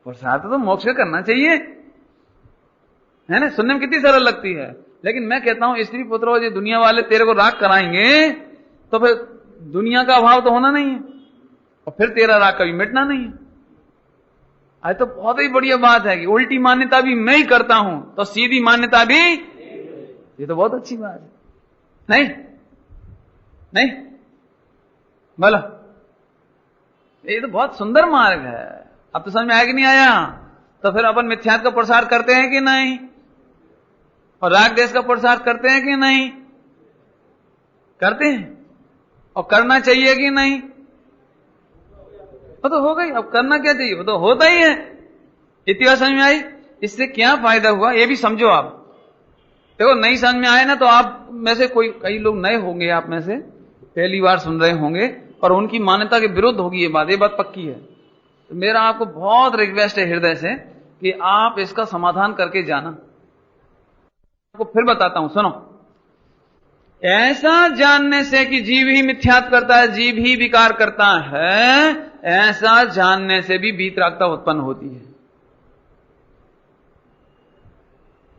पुरुषार्थ तो मोक्ष का करना चाहिए, है ना? सुनने में कितनी सरल लगती है। लेकिन मैं कहता हूं स्त्री पुत्रों, ये दुनिया वाले तेरे को राग कराएंगे तो फिर दुनिया का अभाव तो होना नहीं है, और फिर तेरा राग कभी मिटना नहीं है। आज तो बहुत ही बढ़िया बात है कि उल्टी मान्यता भी मैं ही करता हूं तो सीधी मान्यता भी, ये तो बहुत अच्छी बात है। नहीं नहीं बोलो, ये तो बहुत सुंदर मार्ग है। अब तो समझ में आया कि नहीं आया? तो फिर अपन मिथ्यात्व का प्रसार करते हैं कि नहीं, और राग द्वेष का प्रसार करते हैं कि नहीं? करते हैं। और करना चाहिए कि नहीं? वो तो हो गई, अब करना क्या चाहिए, वो तो होता ही है। इतिहास समझ में आई? इससे क्या फायदा हुआ ये भी समझो आप। देखो नहीं समझ में आए ना तो आप में से कई लोग नए होंगे, आप में से पहली बार सुन रहे होंगे और उनकी मान्यता के विरुद्ध होगी ये बात पक्की है। तो मेरा आपको बहुत रिक्वेस्ट है हृदय से कि आप इसका समाधान करके जाना। आपको फिर बताता हूं, सुनो। ऐसा जानने से कि जीव ही मिथ्यात्व करता है, जीव ही विकार करता है, ऐसा जानने से भी वीतरागता उत्पन्न होती है।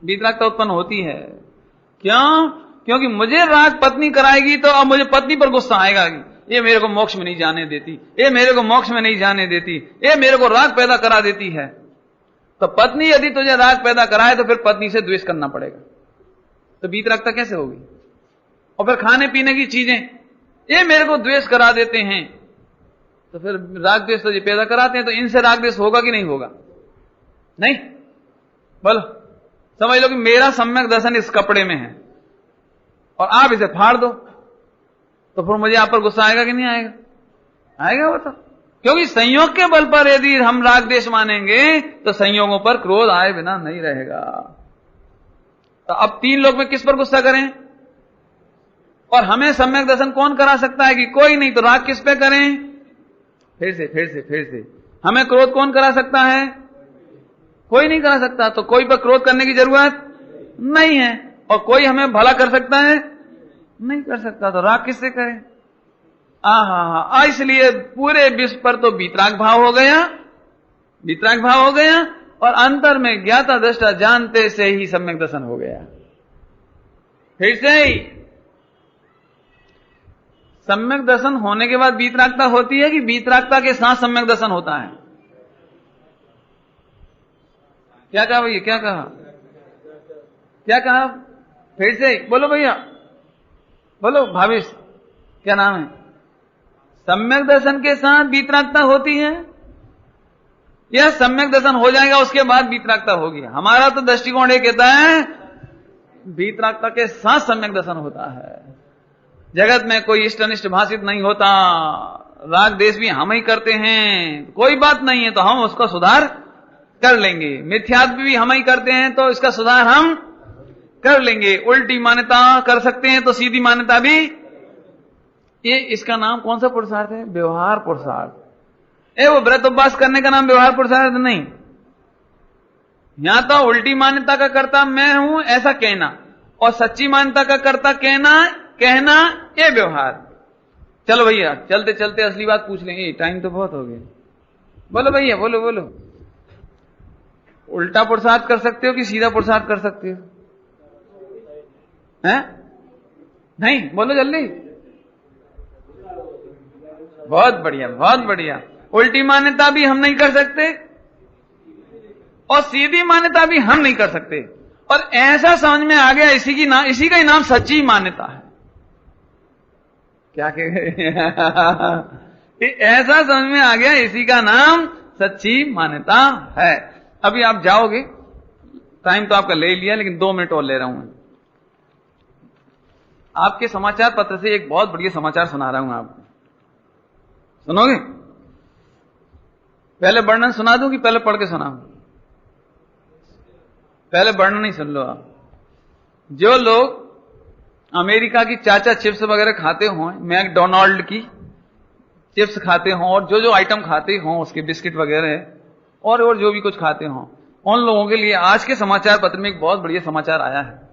वीतरागता उत्पन्न होती है। क्यों? क्योंकि मुझे राग पत्नी कराएगी तो अब मुझे पत्नी पर गुस्सा आएगा, ये मेरे को मोक्ष में नहीं जाने देती, ये मेरे को मोक्ष में नहीं जाने देती, ये मेरे को राग पैदा करा देती है। तो पत्नी यदि तुझे राग पैदा कराए तो फिर पत्नी से द्वेष करना पड़ेगा। तो वीतरागता कैसे होगी? और फिर खाने पीने की चीजें ये मेरे को द्वेष करा देते हैं, तो फिर राग द्वेष तो ये पैदा कराते हैं, तो इनसे राग द्वेष होगा कि नहीं होगा? नहीं? बोलो, समझ लो कि मेरा सम्यक दर्शन इस कपड़े में है और आप इसे फाड़ दो, तो फिर मुझे आप पर गुस्सा आएगा कि नहीं आएगा? आएगा वो तो। क्योंकि संयोग के बल पर यदि हम राग द्वेष मानेंगे तो संयोगों पर क्रोध आए बिना नहीं रहेगा। तो अब 3 लोग में किस पर गुस्सा करें? और हमें सम्यक दर्शन कौन करा सकता है? कि कोई नहीं, तो राग किस पे करें? फिर से हमें क्रोध कौन करा सकता है? कोई नहीं करा सकता। तो कोई पर क्रोध करने की जरूरत नहीं है, और कोई हमें भला कर सकता है? नहीं कर सकता। तो राग किससे करें? इसलिए पूरे विश्व पर तो वीतराग भाव हो गया, वीतराग भाव हो गया, और अंतर में ज्ञाता दृष्टा जानते से ही सम्यक दर्शन हो गया। फिर से ही सम्यक दर्शन होने के बाद वीतरागता होती है कि वीतरागता के साथ सम्यक दर्शन होता है? क्या कहा भैया? क्या कहा? क्या कहा? फिर से बोलो भैया, बोलो। भाविश क्या नाम है? सम्यक दर्शन के साथ वीतरागता होती है या सम्यक दर्शन हो जाएगा उसके बाद वीतरागता होगी? हमारा तो दृष्टिकोण ये कहता है वीतरागता के साथ सम्यक दर्शन होता है। जगत में कोई इष्ट अनिष्ट भाषित नहीं होता, राग द्वेष भी हम ही करते हैं, कोई बात नहीं है, तो हम उसका सुधार कर लेंगे। मिथ्यात्व भी हम ही करते हैं तो इसका सुधार हम कर लेंगे। उल्टी मान्यता कर सकते हैं तो सीधी मान्यता भी। ये इसका नाम कौन सा पुरुषार्थ है? व्यवहार पुरुषार्थ। वो व्रत उपवास करने का नाम व्यवहार पुरुषार्थ नहीं। यहां तो उल्टी मान्यता का कर्ता मैं हूं ऐसा कहना, और सच्ची मान्यता का कर्ता कहना ये व्यवहार। चलो भैया, चलते चलते असली बात पूछ लेंगे, टाइम तो बहुत हो गया। बोलो भैया, बोलो बोलो। उल्टा पुरुषार्थ कर सकते हो कि सीधा पुरुषार्थ कर सकते हो? हैं? नहीं, बोलो जल्दी। बहुत बढ़िया, बहुत बढ़िया। उल्टी मान्यता भी हम नहीं कर सकते और सीधी मान्यता भी हम नहीं कर सकते, और ऐसा समझ में आ गया इसी का ही नाम सच्ची मान्यता है। क्या कहे ऐसा समझ में आ गया, इसी का नाम सच्ची मान्यता है। अभी आप जाओगे, टाइम तो आपका ले लिया, लेकिन 2 मिनट और ले रहा हूं। आपके समाचार पत्र से एक बहुत बढ़िया समाचार सुना रहा हूं आपको, सुनोगे? पहले वर्णन सुना दूं कि पहले पढ़ के सुनाऊं? पहले वर्णन ही सुन लो आप। जो लोग अमेरिका की चाचा चिप्स वगैरह खाते हों, मैकडोनाल्ड की चिप्स खाते हों, और जो जो आइटम खाते हों उसके बिस्किट वगैरह और जो भी कुछ खाते हों, उन लोगों के लिए आज के समाचार पत्र में एक बहुत बढ़िया समाचार आया है।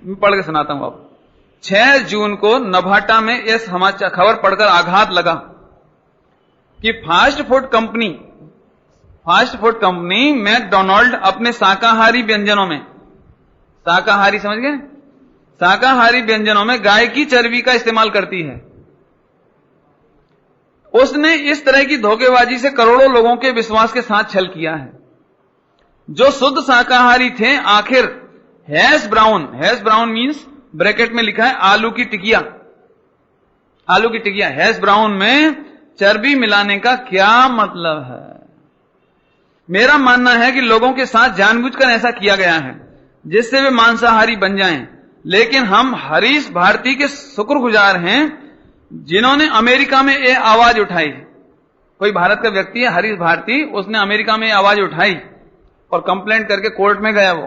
मैं पढ़ के सुनाता हूं आपको। 6 जून को नवाटा में यह समाचार खबर पढ़कर आघात लगा कि फास्ट फूड कंपनी मैकडोनाल्ड अपने शाकाहारी व्यंजनों में, शाकाहारी समझ गए, शाकाहारी व्यंजनों में गाय की चर्बी का इस्तेमाल करती है। उसने इस तरह की धोखेबाजी से करोड़ों लोगों के विश्वास के साथ छल किया है। जो शुद्ध शाकाहारी थे, आखिर हैश ब्राउन मीन्स ब्रैकेट में लिखा है आलू की टिकिया, हैश ब्राउन में चर्बी मिलाने का क्या मतलब है? मेरा मानना है कि लोगों के साथ जानबूझकर ऐसा किया गया है जिससे वे मांसाहारी बन जाएं। लेकिन हम हरीश भारती के शुक्रगुजार हैं जिन्होंने अमेरिका में ये आवाज उठाई। कोई भारत का व्यक्ति है हरीश भारती, उसने अमेरिका में आवाज उठाई और कंप्लेंट करके कोर्ट में गया वो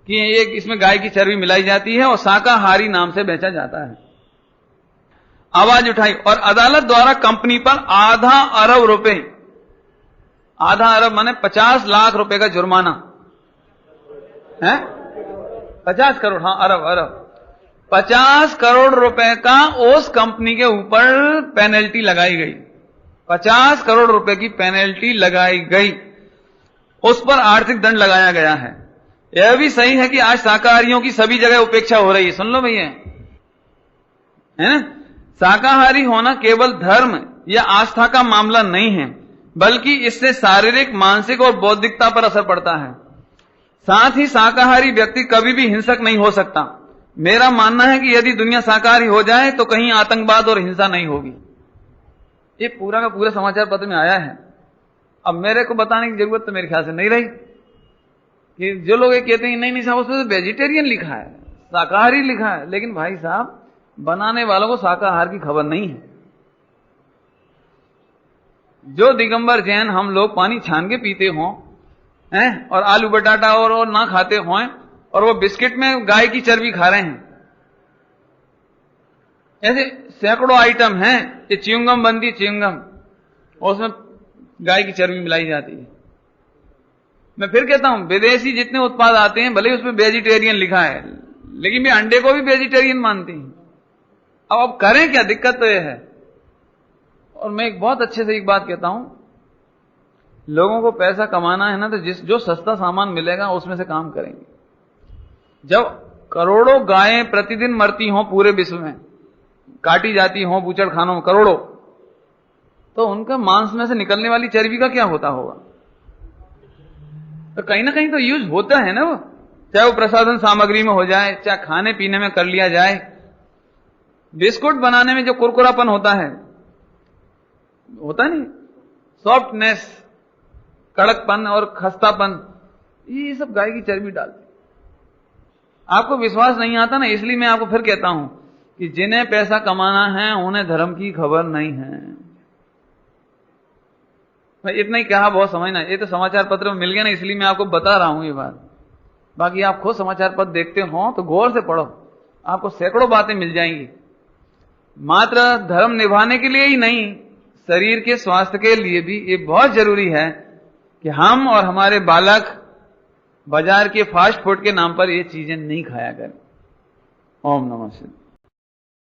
कि ये इसमें गाय की चर्बी मिलाई जाती है और शाकाहारी नाम से बेचा जाता है। आवाज उठाई और अदालत द्वारा कंपनी पर आधा अरब माने 50 लाख रुपए का जुर्माना है। 50 करोड़, हाँ अरब 50 करोड़ रुपए का उस कंपनी के ऊपर पेनल्टी लगाई गई। 50 करोड़ रुपए की पेनल्टी लगाई गई, उस पर आर्थिक दंड लगाया गया है। यह भी सही है कि आज शाकाहारियों की सभी जगह उपेक्षा हो रही है। सुन लो भैया, है ना? शाकाहारी होना केवल धर्म या आस्था का मामला नहीं है, बल्कि इससे शारीरिक, मानसिक और बौद्धिकता पर असर पड़ता है। साथ ही शाकाहारी व्यक्ति कभी भी हिंसक नहीं हो सकता। मेरा मानना है कि यदि दुनिया शाकाहारी हो जाए तो कहीं आतंकवाद और हिंसा नहीं होगी। ये पूरा का पूरा समाचार पत्र में आया है। अब मेरे को बताने की जरूरत तो मेरे ख्याल से नहीं रही कि जो लोग ये कहते हैं नहीं साहब उसमें तो वेजिटेरियन लिखा है, शाकाहारी लिखा है, लेकिन भाई साहब बनाने वालों को शाकाहार की खबर नहीं है। जो दिगंबर जैन हम लोग पानी छान के पीते हों हैं और आलू बटाटा और ना खाते हों और वो बिस्किट में गाय की चर्बी खा रहे हैं, ऐसे सैकड़ों आइटम हैं। ये च्युइंगम बनती, च्युइंगम, और उसमें गाय की चर्बी मिलाई जाती है। मैं फिर कहता हूं, विदेशी जितने उत्पाद आते हैं भले उसमें वेजिटेरियन लिखा है, लेकिन वे अंडे को भी वेजिटेरियन मानते हैं। अब करें क्या? दिक्कत तो यह है। और मैं एक बहुत अच्छे से एक बात कहता हूं, लोगों को पैसा कमाना है ना तो जो सस्ता सामान मिलेगा उसमें से काम करेंगे। जब करोड़ों गायें प्रतिदिन मरती हों पूरे विश्व में, काटी जाती हों बूचड़ खानों में करोड़ों, तो उनका मांस में से निकलने वाली चर्बी का क्या होता होगा? तो कहीं ना कहीं तो यूज होता है ना वो, चाहे वो प्रसाधन सामग्री में हो जाए, चाहे खाने पीने में कर लिया जाए। बिस्कुट बनाने में जो कुरकुरापन होता नहीं, सॉफ्टनेस, कड़कपन और खस्तापन, ये सब गाय की चर्बी डालती। आपको विश्वास नहीं आता ना, इसलिए मैं आपको फिर कहता हूं कि जिन्हें पैसा कमाना है उन्हें धर्म की खबर नहीं है। मैं इतना ही कहा, बहुत समझना। ये तो समाचार पत्र में मिल गया ना, इसलिए मैं आपको बता रहा हूं ये बात। बाकी आप खुद समाचार पत्र देखते हो तो गौर से पढ़ो, आपको सैकड़ों बातें मिल जाएंगी। मात्र धर्म निभाने के लिए ही नहीं, शरीर के स्वास्थ्य के लिए भी ये बहुत जरूरी है कि हम और हमारे बालक बाजार के फास्ट फूड के नाम पर ये चीजें नहीं खाया करें। ओम नमः शिवाय।